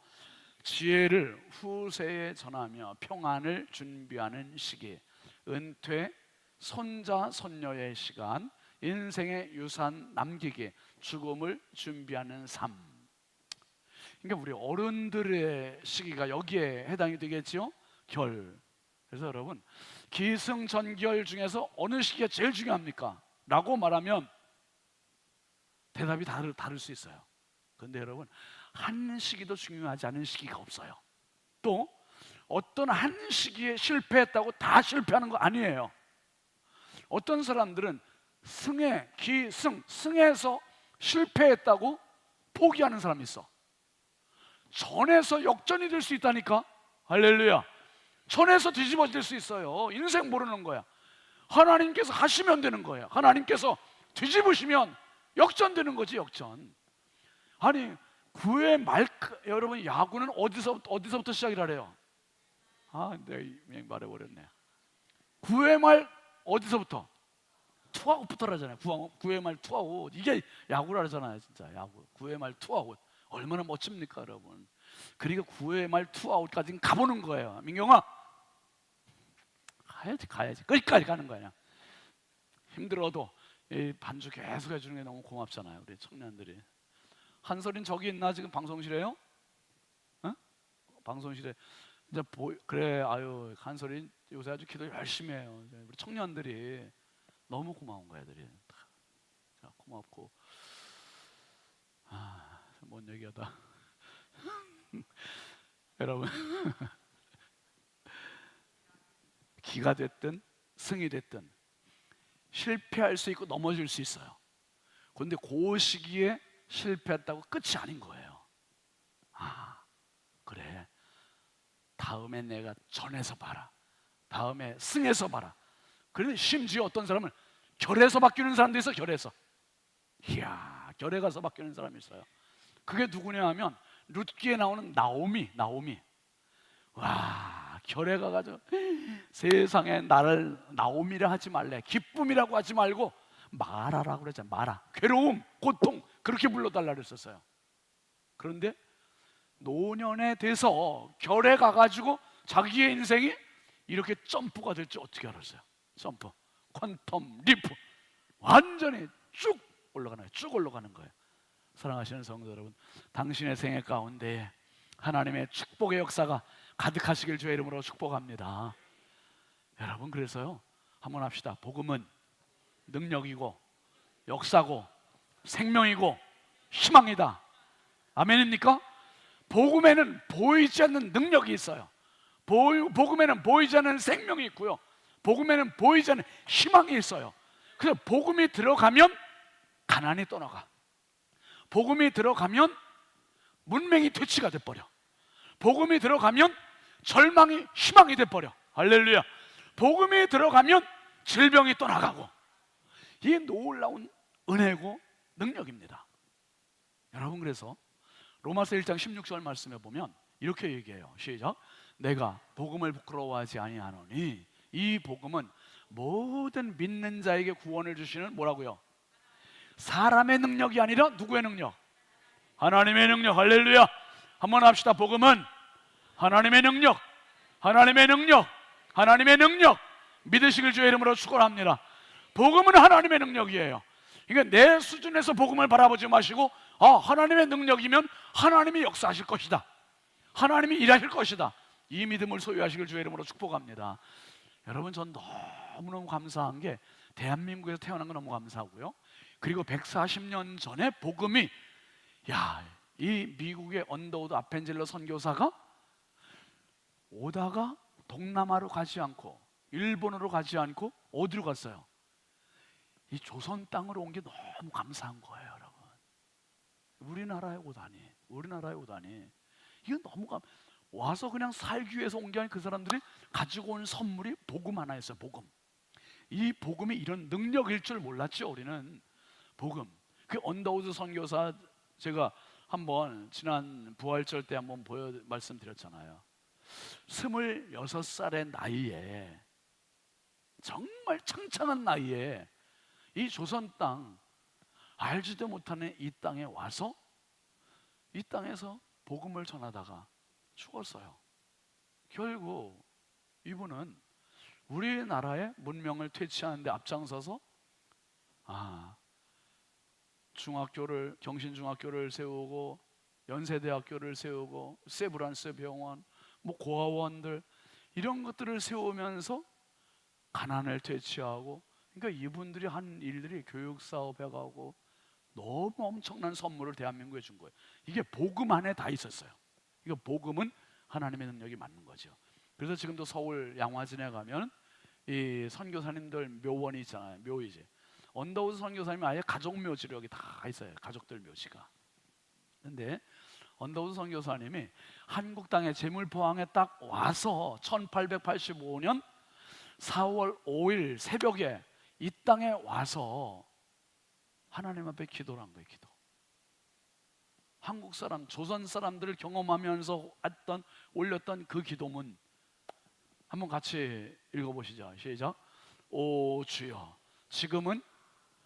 지혜를 후세에 전하며 평안을 준비하는 시기. 은퇴, 손자, 손녀의 시간, 인생의 유산 남기기, 죽음을 준비하는 삶. 그러니까 우리 어른들의 시기가 여기에 해당이 되겠죠? 결. 그래서 여러분 기승전결 중에서 어느 시기가 제일 중요합니까? 라고 말하면 대답이 다를 수 있어요. 그런데 여러분 한 시기도 중요하지 않은 시기가 없어요. 또 어떤 한 시기에 실패했다고 다 실패하는 거 아니에요. 어떤 사람들은 승에서 실패했다고 포기하는 사람이 있어. 전에서 역전이 될 수 있다니까. 할렐루야. 전에서 뒤집어질 수 있어요. 인생 모르는 거야. 하나님께서 하시면 되는 거예요. 하나님께서 뒤집으시면 역전되는 거지, 역전. 아니, 9회 말, 여러분, 야구는 어디서부터 시작이라래요? 아, 내가 말해버렸네. 9회 말 어디서부터? 투아웃부터라잖아요. 9회 말 투아웃. 이게 야구라 하잖아요, 진짜. 야구 9회 말 투아웃 얼마나 멋집니까, 여러분? 그리고 9회 말 투아웃까지 가보는 거예요. 민경아, 가야지. 끝까지 가는 거야. 힘들어도 이 반주 계속 해주는 게 너무 고맙잖아요, 우리 청년들이. 한설인 저기 있나 지금 방송실에요? 어? 방송실에. 이제 그래, 아유, 한설인 요새 아주 기도 열심히 해요. 우리 청년들이 너무 고마운 거야, 애들이. 고맙고. 뭔 얘기하다. 여러분, 기가 됐든 승이 됐든 실패할 수 있고 넘어질 수 있어요. 그런데 그 시기에 실패했다고 끝이 아닌 거예요. 그래, 다음에 내가 전해서 봐라. 다음에 승해서 봐라. 그런데 심지어 어떤 사람은 결에서 바뀌는 사람도 있어. 결에서. 이야, 결에 가서 바뀌는 사람이 있어요. 그게 누구냐 하면 룻기에 나오는 나오미. 와, 결에 가가지고 세상에 나를 나오미라 하지 말래, 기쁨이라고 하지 말고 마라라고 그랬잖아. 마라, 괴로움, 고통, 그렇게 불러달라 그랬었어요. 그런데 노년에 돼서 결에 가가지고 자기의 인생이 이렇게 점프가 될지 어떻게 알았어요? 점프, 퀀텀 리프, 완전히 쭉 올라가는 거예요. 사랑하시는 성도 여러분, 당신의 생애 가운데 하나님의 축복의 역사가 가득하시길 주의 이름으로 축복합니다. 여러분, 그래서요, 한번 합시다. 복음은 능력이고 역사고 생명이고 희망이다. 아멘입니까? 복음에는 보이지 않는 능력이 있어요. 복음에는 보이지 않는 생명이 있고요, 복음에는 보이지 않는 희망이 있어요. 그래서 복음이 들어가면 가난이 떠나가. 복음이 들어가면 문맹이 퇴치가 돼버려. 복음이 들어가면 절망이 희망이 돼버려. 할렐루야. 복음이 들어가면 질병이 떠나가고. 이게 놀라운 은혜고 능력입니다. 여러분, 그래서 로마서 1장 16절 말씀에 보면 이렇게 얘기해요. 시작. 내가 복음을 부끄러워하지 아니하노니 이 복음은 모든 믿는 자에게 구원을 주시는 뭐라고요? 사람의 능력이 아니라 누구의 능력? 하나님의 능력. 할렐루야. 한번 합시다. 복음은 하나님의 능력, 하나님의 능력, 하나님의 능력. 믿으시길 주의 이름으로 축원합니다. 복음은 하나님의 능력이에요. 그러니까 내 수준에서 복음을 바라보지 마시고, 하나님의 능력이면 하나님이 역사하실 것이다, 하나님이 일하실 것이다, 이 믿음을 소유하시길 주의 이름으로 축복합니다. 여러분, 전 너무너무 감사한 게 대한민국에서 태어난 건 너무 감사하고요, 그리고 140년 전에 복음이, 이 미국의 언더우드 아펜젤러 선교사가 오다가 동남아로 가지 않고 일본으로 가지 않고 어디로 갔어요? 이 조선 땅으로 온 게 너무 감사한 거예요, 여러분. 우리나라에 오다니. 이건 너무 와서 그냥 살기 위해서 온 게 아니라 그 사람들이 가지고 온 선물이 복음 하나였어요. 복음. 이 복음이 이런 능력일 줄 몰랐죠, 우리는. 복음. 그 언더우드 선교사 제가 한번 지난 부활절 때 한번 말씀드렸잖아요. 26살의 나이에, 정말 창창한 나이에 이 조선 땅, 알지도 못하는 이 땅에 와서 이 땅에서 복음을 전하다가 죽었어요. 결국 이분은 우리나라의 문명을 퇴치하는 데 앞장서서 경신중학교를 세우고 연세대학교를 세우고 세브란스 병원, 고아원들, 이런 것들을 세우면서 가난을 퇴치하고, 그러니까 이분들이 한 일들이 교육사업에 가고 너무 엄청난 선물을 대한민국에 준 거예요. 이게 복음 안에 다 있었어요. 이거 복음은 하나님의 능력이 맞는 거죠. 그래서 지금도 서울 양화진에 가면 이 선교사님들 묘원이 있잖아요. 묘이지. 언더우드 선교사님이 아예 가족 묘지로 여기 다 있어요. 가족들 묘지가. 근데 언더우드 선교사님이 한국 땅에 재물포항에 딱 와서 1885년 4월 5일 새벽에 이 땅에 와서 하나님 앞에 기도를 한 거예요. 기도. 한국 사람, 조선 사람들을 경험하면서 올렸던 그 기도문 한번 같이 읽어보시죠. 시작. 오 주여, 지금은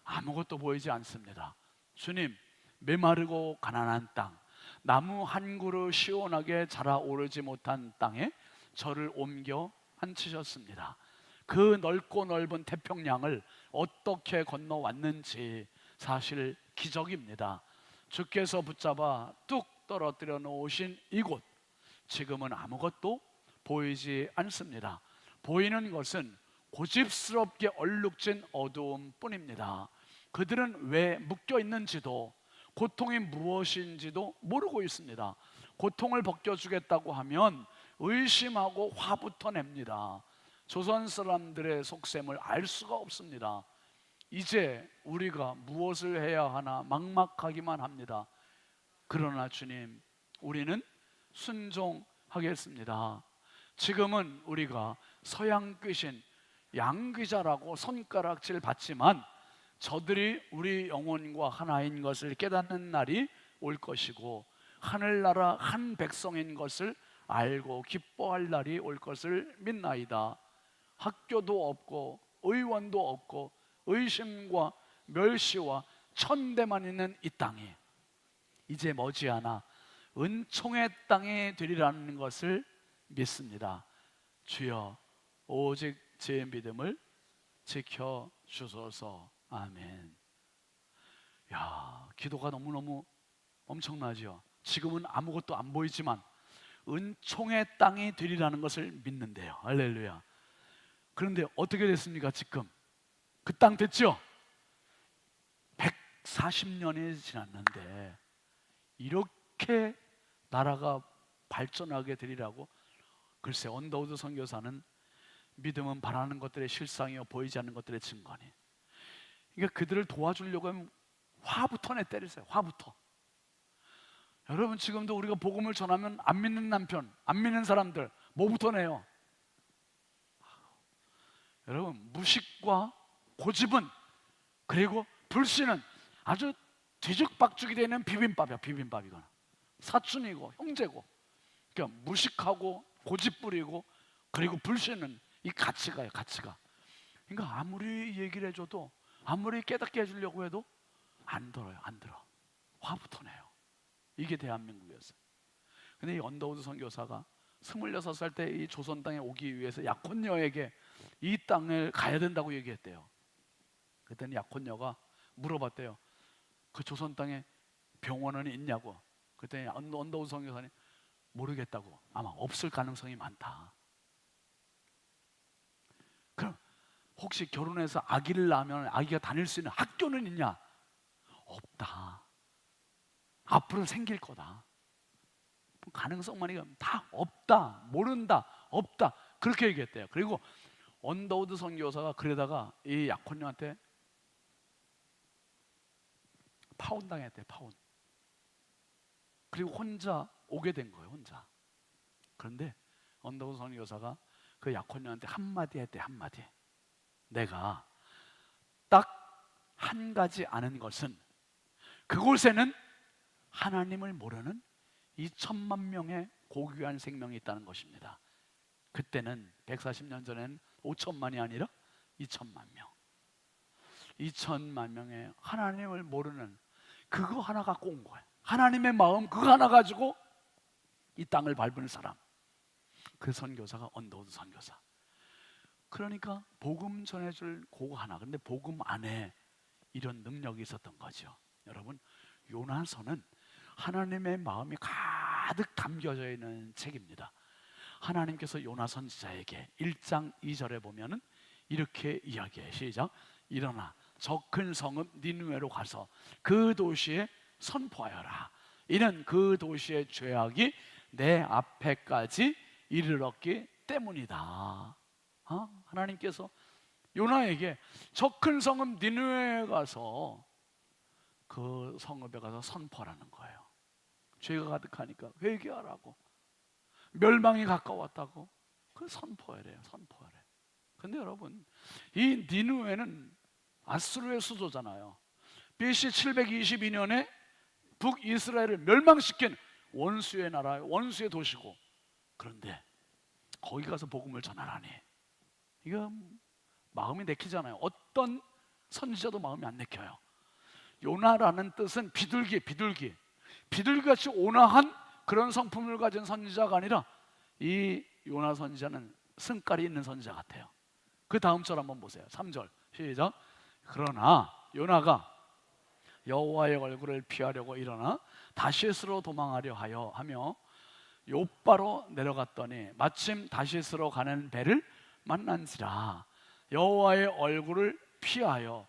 아무것도 보이지 않습니다. 주님, 메마르고 가난한 땅, 나무 한 그루 시원하게 자라오르지 못한 땅에 저를 옮겨 앉히셨습니다. 그 넓고 넓은 태평양을 어떻게 건너왔는지 사실 기적입니다. 주께서 붙잡아 뚝 떨어뜨려 놓으신 이곳, 지금은 아무것도 보이지 않습니다. 보이는 것은 고집스럽게 얼룩진 어두움 뿐입니다. 그들은 왜 묶여 있는지도 고통이 무엇인지도 모르고 있습니다. 고통을 벗겨주겠다고 하면 의심하고 화부터 냅니다. 조선 사람들의 속셈을 알 수가 없습니다. 이제 우리가 무엇을 해야 하나 막막하기만 합니다. 그러나 주님, 우리는 순종하겠습니다. 지금은 우리가 서양 귀신, 양귀자라고 손가락질 받지만 저들이 우리 영혼과 하나인 것을 깨닫는 날이 올 것이고, 하늘나라 한 백성인 것을 알고 기뻐할 날이 올 것을 믿나이다. 학교도 없고 의원도 없고 의심과 멸시와 천대만 있는 이 땅이 이제 머지않아 은총의 땅이 되리라는 것을 믿습니다. 주여, 오직 제 믿음을 지켜주소서. 아멘. 야, 기도가 너무너무 엄청나죠. 지금은 아무것도 안 보이지만 은총의 땅이 되리라는 것을 믿는데요. 할렐루야. 그런데 어떻게 됐습니까? 지금 그 땅 됐죠? 140년이 지났는데 이렇게 나라가 발전하게 되리라고? 글쎄, 언더우드 선교사는 믿음은 바라는 것들의 실상이요 보이지 않는 것들의 증거니. 그러니까 그들을 도와주려고 하면 화부터 때리세요. 화부터. 여러분, 지금도 우리가 복음을 전하면 안 믿는 남편, 안 믿는 사람들 뭐부터 내요? 여러분, 무식과 고집은, 그리고 불신은 아주 뒤죽박죽이 되는 비빔밥이야. 비빔밥. 이거는 사촌이고 형제고. 그러니까 무식하고 고집 부리고 그리고 불신은 이 가치가요. 가치가. 그러니까 아무리 얘기를 해줘도, 아무리 깨닫게 해주려고 해도 안 들어요. 안 들어. 화부터 내요. 이게 대한민국이었어요. 근데 이 언더우드 선교사가 26살 때 이 조선 땅에 오기 위해서 약혼녀에게 이 땅을 가야 된다고 얘기했대요. 그때는 약혼녀가 물어봤대요. 그 조선 땅에 병원은 있냐고. 그때 언더우드 선교사님 모르겠다고. 아마 없을 가능성이 많다. 그럼 혹시 결혼해서 아기를 낳으면 아기가 다닐 수 있는 학교는 있냐? 없다. 앞으로 생길 거다. 가능성만이 다 없다. 모른다. 없다. 그렇게 얘기했대요. 그리고 언더우드 선교사가 그러다가 이 약혼녀한테 파혼당했대. 파혼. 그리고 혼자 오게 된 거예요. 혼자. 그런데 언더우드 선교사가 그 약혼녀한테 한마디 했대. 한마디. 내가 딱 한 가지 아는 것은 그곳에는 하나님을 모르는 2천만 명의 고귀한 생명이 있다는 것입니다. 그때는 140년 전엔 5천만이 아니라 2천만 명. 2천만 명의 하나님을 모르는 그거 하나 갖고 온 거예요. 하나님의 마음 그거 하나 가지고 이 땅을 밟은 사람. 그 선교사가 언더우드 선교사. 그러니까 복음 전해줄 그거 하나. 근데 복음 안에 이런 능력이 있었던 거죠. 여러분, 요나서는 하나님의 마음이 가득 담겨져 있는 책입니다. 하나님께서 요나 선지자에게 1장 2절에 보면은 이렇게 이야기해요. 시작. 일어나 저 큰 성읍 니느웨로 가서 그 도시에 선포하여라. 이는 그 도시의 죄악이 내 앞에까지 이르렀기 때문이다. 하나님께서 요나에게 저 큰 성읍 니느웨에 가서 그 성읍에 가서 선포하라는 거예요. 죄가 가득하니까 회개하라고. 멸망이 가까웠다고. 그 선포하래요. 선포하래. 근데 여러분, 이 니느웨는 아수르의 수도잖아요. BC 722년에 북이스라엘을 멸망시킨 원수의 나라, 원수의 도시고, 그런데 거기 가서 복음을 전하라니, 이거 마음이 내키잖아요. 어떤 선지자도 마음이 안 내켜요. 요나라는 뜻은 비둘기, 비둘기같이 온화한 그런 성품을 가진 선지자가 아니라 이 요나 선지자는 승깔이 있는 선지자 같아요. 그 다음 절 한번 보세요. 3절 시작. 그러나 요나가 여호와의 얼굴을 피하려고 일어나 다시스로 도망하려 하며 요바로 내려갔더니 마침 다시스로 가는 배를 만난지라. 여호와의 얼굴을 피하여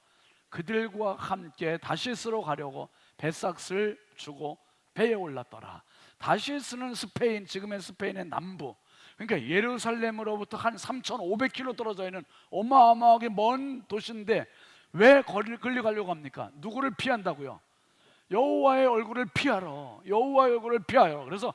그들과 함께 다시스로 가려고 배삭을 주고 배에 올랐더라. 다시스는 스페인, 지금의 스페인의 남부, 그러니까 예루살렘으로부터 한 3,500km 떨어져 있는 어마어마하게 먼 도시인데 왜 거리를 끌려가려고 합니까? 누구를 피한다고요? 여호와의 얼굴을 피하러, 여호와의 얼굴을 피하여. 그래서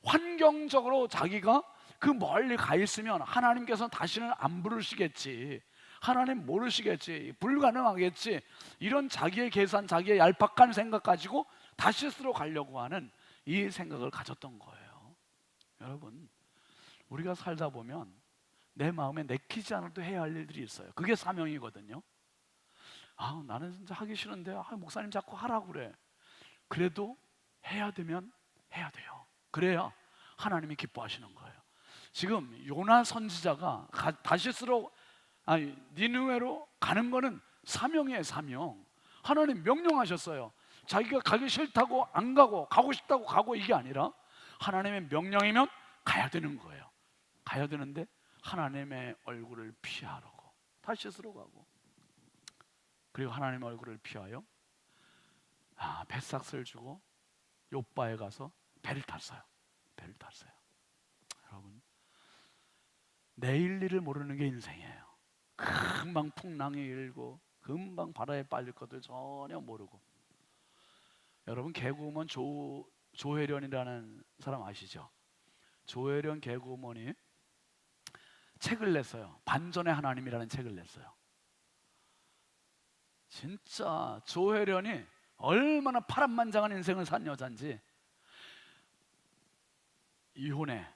환경적으로 자기가 그 멀리 가 있으면 하나님께서는 다시는 안 부르시겠지, 하나님 모르시겠지, 불가능하겠지, 이런 자기의 계산, 자기의 얄팍한 생각 가지고 다시스로 가려고 하는 이 생각을 가졌던 거예요. 여러분, 우리가 살다 보면 내 마음에 내키지 않아도 해야 할 일들이 있어요. 그게 사명이거든요. 나는 진짜 하기 싫은데 목사님 자꾸 하라고 그래. 그래도 해야 되면 해야 돼요. 그래야 하나님이 기뻐하시는 거예요. 지금 요나 선지자가 다시스로, 니느웨로 가는 거는 사명이에요. 사명. 하나님 명령하셨어요. 자기가 가기 싫다고 안 가고, 가고 싶다고 가고, 이게 아니라 하나님의 명령이면 가야 되는 거예요. 가야 되는데 하나님의 얼굴을 피하라고 다시스로 가고, 그리고 하나님의 얼굴을 피하여 배삭을 주고 요바에 가서 배를 탔어요. 배를 탔어요. 여러분, 내일 일을 모르는 게 인생이에요. 금방 풍랑이 일고 금방 바다에 빠질 것도 전혀 모르고. 여러분, 개구먼 조혜련이라는 사람 아시죠? 조혜련 개구먼이 책을 냈어요. 반전의 하나님이라는 책을 냈어요. 진짜 조혜련이 얼마나 파란만장한 인생을 산 여잔지, 이혼에,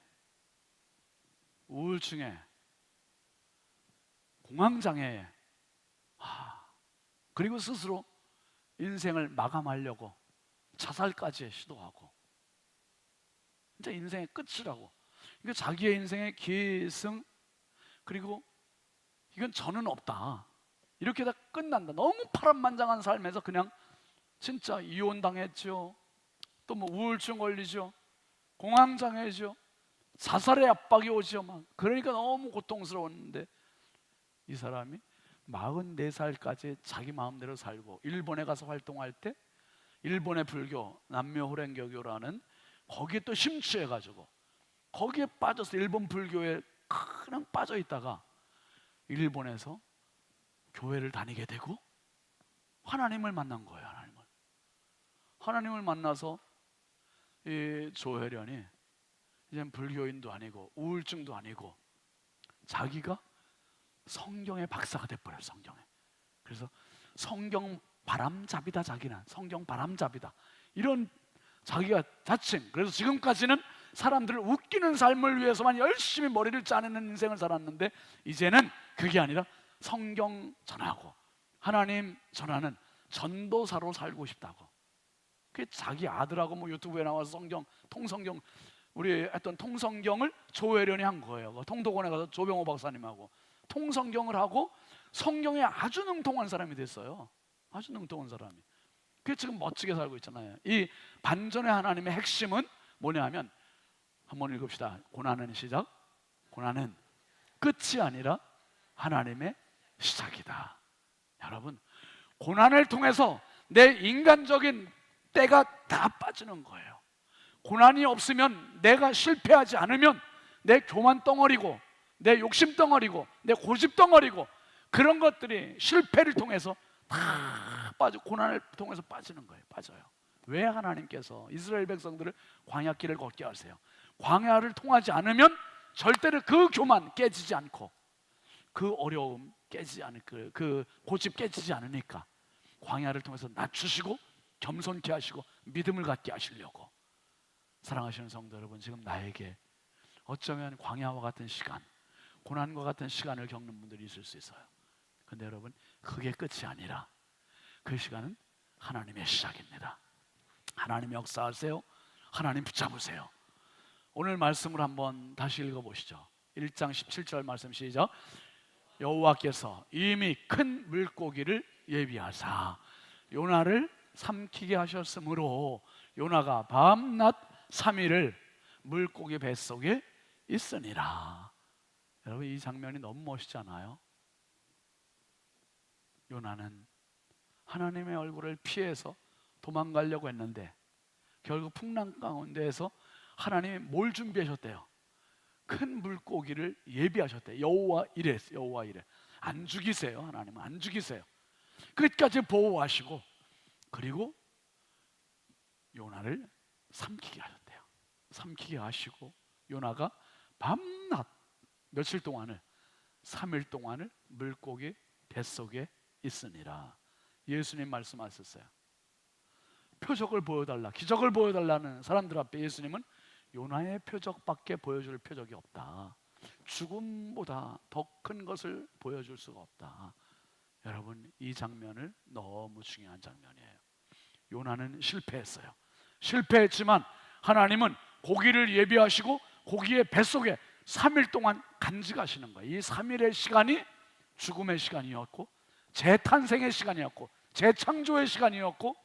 우울증에, 공황장애에, 그리고 스스로 인생을 마감하려고 자살까지 시도하고, 진짜 인생의 끝이라고. 이거 자기의 인생의 기승, 그리고 이건 저는 없다, 이렇게 다 끝난다. 너무 파란만장한 삶에서 그냥 진짜 이혼당했죠. 또 뭐 우울증 걸리죠. 공황장애죠. 자살의 압박이 오죠. 그러니까 너무 고통스러웠는데 이 사람이 44살까지 자기 마음대로 살고, 일본에 가서 활동할 때 일본의 불교 남묘호랭교교라는, 거기에 또 심취해가지고 거기에 빠져서 일본 불교에 그냥 빠져 있다가 일본에서 교회를 다니게 되고 하나님을 만난 거예요. 하나님을 만나서 이 조혜련이 이젠 불교인도 아니고 우울증도 아니고 자기가 성경의 박사가 돼버려요. 성경에. 그래서 성경 바람잡이다, 자기는 성경 바람잡이다, 이런 자기가 자칭. 그래서 지금까지는 사람들을 웃기는 삶을 위해서만 열심히 머리를 짜내는 인생을 살았는데 이제는 그게 아니라 성경 전하고 하나님 전하는 전도사로 살고 싶다고. 그 자기 아들하고 뭐 유튜브에 나와서 성경, 통성경, 우리 했던 통성경을 조혜련이 한 거예요. 통독원에 가서 조병호 박사님하고 통성경을 하고 성경에 아주 능통한 사람이 됐어요. 아주 능통한 사람이. 그게 지금 멋지게 살고 있잖아요. 이 반전의 하나님의 핵심은 뭐냐면, 한번 읽읍시다. 고난은 시작. 고난은 끝이 아니라 하나님의 시작이다. 여러분, 고난을 통해서 내 인간적인 때가 다 빠지는 거예요. 고난이 없으면, 내가 실패하지 않으면 내 교만 덩어리고 내 욕심 덩어리고 내 고집 덩어리고 그런 것들이 실패를 통해서 다 빠져, 고난을 통해서 빠지는 거예요. 빠져요. 왜 하나님께서 이스라엘 백성들을 광야길을 걷게 하세요? 광야를 통하지 않으면 절대로 그 교만 깨지지 않고 그 어려움 깨지지 않을 그 고집 깨지지 않으니까 광야를 통해서 낮추시고 겸손케 하시고 믿음을 갖게 하시려고. 사랑하시는 성도 여러분, 지금 나에게 어쩌면 광야와 같은 시간, 고난과 같은 시간을 겪는 분들이 있을 수 있어요. 근데 여러분, 그게 끝이 아니라 그 시간은 하나님의 시작입니다. 하나님 역사하세요. 하나님 붙잡으세요. 오늘 말씀을 한번 다시 읽어보시죠. 1장 17절 말씀 시작. 여호와께서 이미 큰 물고기를 예비하사 요나를 삼키게 하셨으므로 요나가 밤낮 3일을 물고기 뱃속에 있으니라. 여러분, 이 장면이 너무 멋있지 않아요? 요나는 하나님의 얼굴을 피해서 도망가려고 했는데 결국 풍랑 가운데에서 하나님이 뭘 준비하셨대요? 큰 물고기를 예비하셨대요. 여호와 이래, 여호와 이래. 안 죽이세요. 하나님은 안 죽이세요. 끝까지 보호하시고, 그리고 요나를 삼키게 하셨대요. 삼키게 하시고 요나가 밤낮 며칠 동안을, 3일 동안을 물고기 뱃속에 있으니라. 예수님 말씀하셨어요. 표적을 보여달라, 기적을 보여달라는 사람들 앞에 예수님은 요나의 표적밖에 보여줄 표적이 없다. 죽음보다 더 큰 것을 보여줄 수가 없다. 여러분, 이 장면을 너무 중요한 장면이에요. 요나는 실패했어요. 실패했지만 하나님은 고기를 예비하시고 고기의 뱃속에 3일 동안 간직하시는 거예요. 이 3일의 시간이 죽음의 시간이었고 재탄생의 시간이었고 재창조의 시간이었고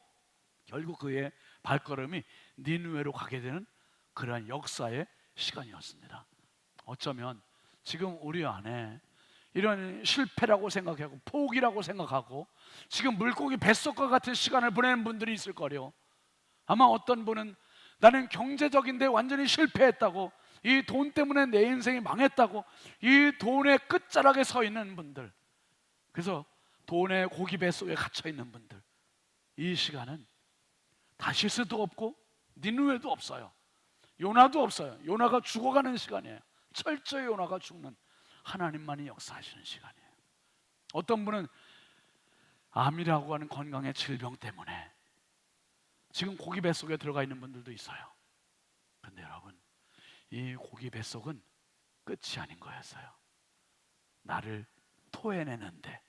결국 그의 발걸음이 니느웨로 가게 되는 그러한 역사의 시간이었습니다. 어쩌면 지금 우리 안에 이런 실패라고 생각하고 포기라고 생각하고 지금 물고기 뱃속과 같은 시간을 보내는 분들이 있을 거래요. 아마 어떤 분은 나는 경제적인데 완전히 실패했다고, 이 돈 때문에 내 인생이 망했다고, 이 돈의 끝자락에 서 있는 분들, 그래서 돈의 고기 뱃속에 갇혀 있는 분들, 이 시간은 다시스도 없고 니느웨도 없어요. 요나도 없어요. 요나가 죽어가는 시간이에요. 철저히 요나가 죽는, 하나님만이 역사하시는 시간이에요. 어떤 분은 암이라고 하는 건강의 질병 때문에 지금 고기 뱃속에 들어가 있는 분들도 있어요. 그런데 여러분, 이 고기 뱃속은 끝이 아닌 거였어요. 나를 토해내는데,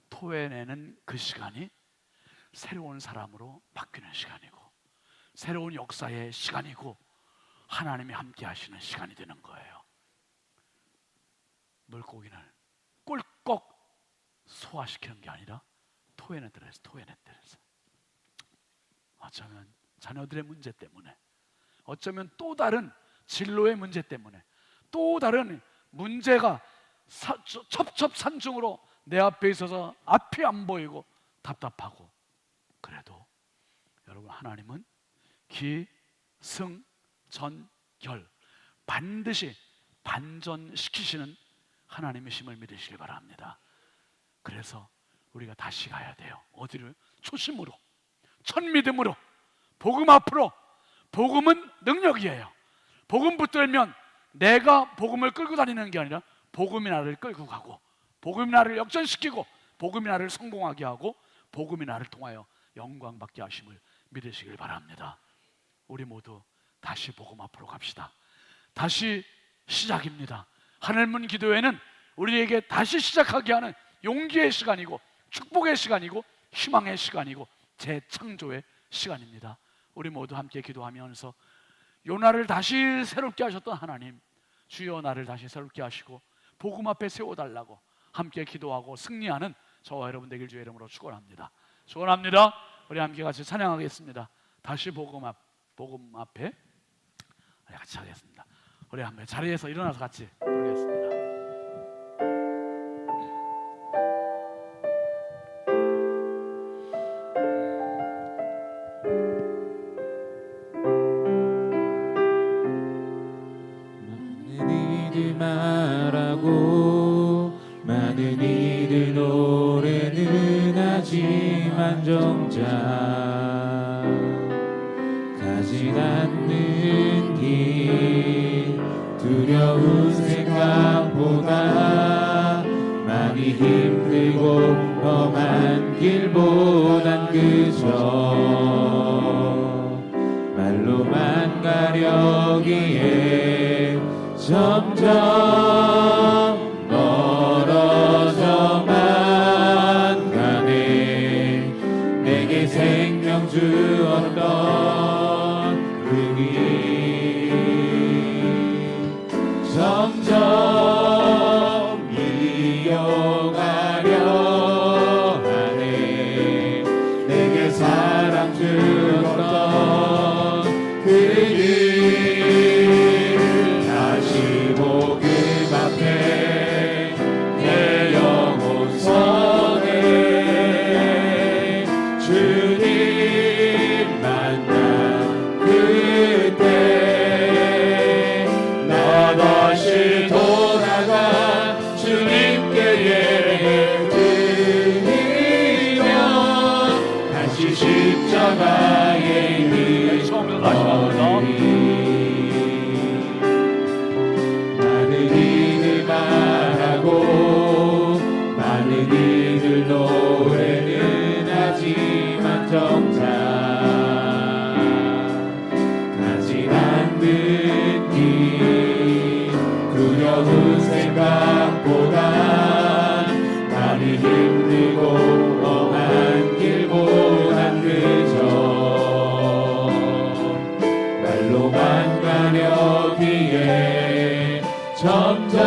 토해내는 그 시간이 새로운 사람으로 바뀌는 시간이고 새로운 역사의 시간이고 하나님이 함께 하시는 시간이 되는 거예요. 물고기를 꿀꺽 소화시키는 게 아니라 토해내더라고요. 토해내더라고요. 어쩌면 자녀들의 문제 때문에, 어쩌면 또 다른 진로의 문제 때문에, 또 다른 문제가 첩첩산중으로 내 앞에 있어서 앞이 안 보이고 답답하고, 그래도 여러분, 하나님은 기, 승, 전, 결 반드시 반전시키시는 하나님이심을 믿으시기 바랍니다. 그래서 우리가 다시 가야 돼요. 어디를? 초심으로, 첫 믿음으로, 복음 앞으로. 복음은 능력이에요. 복음 붙들면 내가 복음을 끌고 다니는 게 아니라 복음이 나를 끌고 가고, 복음이 나를 역전시키고, 복음이 나를 성공하게 하고, 복음이 나를 통하여 영광 받게 하심을 믿으시길 바랍니다. 우리 모두 다시 복음 앞으로 갑시다. 다시 시작입니다. 하늘문 기도회는 우리에게 다시 시작하게 하는 용기의 시간이고 축복의 시간이고 희망의 시간이고 재창조의 시간입니다. 우리 모두 함께 기도하면서 요나를 다시 새롭게 하셨던 하나님, 주여 나를 다시 새롭게 하시고 복음 앞에 세워달라고 함께 기도하고 승리하는 저와 여러분 되길 주의 이름으로 축원합니다. 축원합니다. 우리 함께 같이 찬양하겠습니다. 다시 복음 앞에 우리 같이 하겠습니다. 우리 한번 자리에서 일어나서 같이 부르겠습니다. 많은 이들 말하고 많은 이들 노래는 하지만 정작 가진 않는 길, 두려운 생각보다 힘들고 험한 길보단 그저 말로만 가려기에 점점 멀어져만 가네. 내게 생명 주었던 그 길 점점 이어가려 하네. 내게 사랑 주었던 그 길 다시 복음 앞에 내 영혼 서네. 주님 만난 그때 나 다시 돌아가 주님께 예배드리며 다시 십자가의 길 많은 이들 말하고 많은 이들 노래는 하지만 정작 가진 않는 길 두려운 생각보다 많이 힘들고 험한 길보단 그저 말로만 가려기에 점점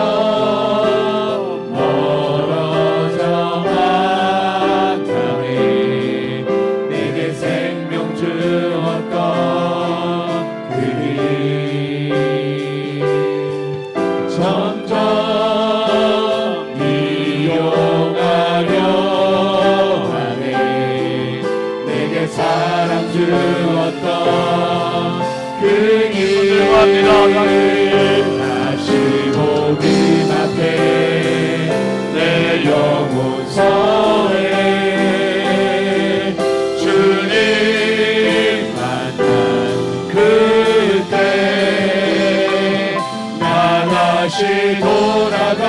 멀어져만 가네. 내게 생명 주었던 그 길 점점 이용하려 하네. 내게 사랑 주었던 그 길 다시 복음 앞에 내 영혼 서해. 주님 만난 그때 나 다시 돌아가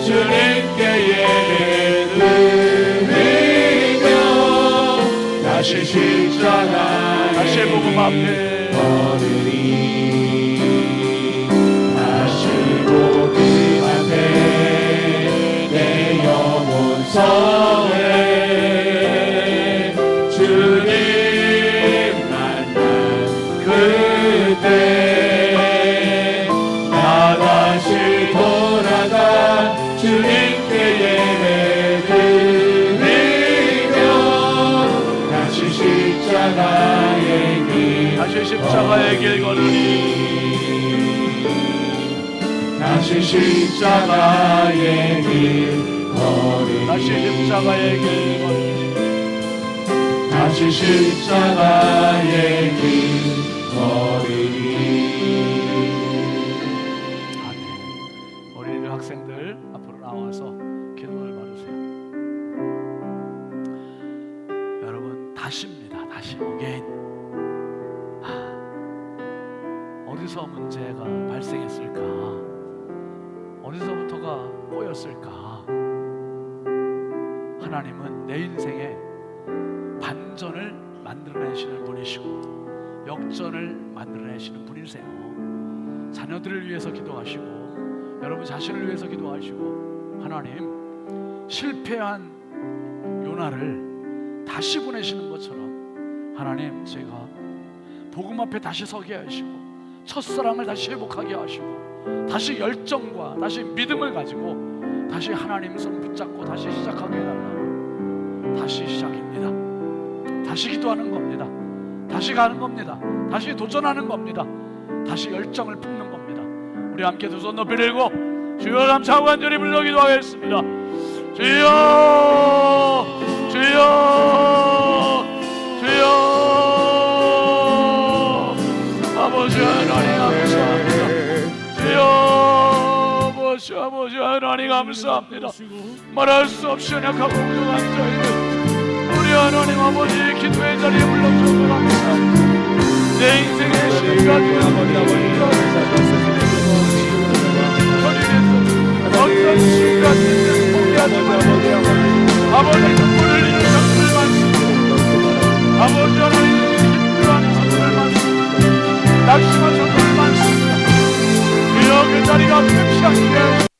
주님께 예배드리며 다시 십자가 다시 복음 앞에 걸으리. 다시 복음 앞에 내 영혼 서해. 주님 만난 그때 나 다시 돌아가 주님께 예배드리며 다시 십자가의 길 다시 십자가의 길 걸으니 다시 십자가의 길 걸으니 다시 십자가의 길 걸으니 다시 십자가의 길 걸으니. 아멘. 어린이들 학생들 앞으로 나와서 기도를 받으세요. 여러분 다시입니다. 다시 again. 어디서 문제가 발생했을까? 어디서부터가 꼬였을까? 하나님은 내 인생에 반전을 만들어내시는 분이시고 역전을 만들어내시는 분이세요. 자녀들을 위해서 기도하시고 여러분 자신을 위해서 기도하시고 하나님 실패한 요나를 다시 보내시는 것처럼 하나님 제가 복음 앞에 다시 서게 하시고 첫사랑을 다시 회복하게 하시고 다시 열정과 다시 믿음을 가지고 다시 하나님 손 붙잡고 다시 시작하게 해달라고. 다시 시작입니다. 다시 기도하는 겁니다. 다시 가는 겁니다. 다시 도전하는 겁니다. 다시 열정을 품는 겁니다. 우리 함께 두 손 높이 들고 주여 감사하고 간절히 불러 기도하겠습니다. 주여 주여 주여 아버지 하나님 감사합니다. 주여 아버지 하나님 감사합니다. 말할 수 없이 연약하고 부족한 저희들 우리 하나님 아버지 기도의 자리에 불러주셔서 감사합니다. 내 인생의 시간이 어떤 순간이든 포기하지 하지 마시고 아버지 눈물을 흘리는 성도들 많습니다. 아버지 하나님 힘들어하는 성도들 많습니다. 낙심한 성도들 많습니다. 주여 그 자리가 뱀시 않게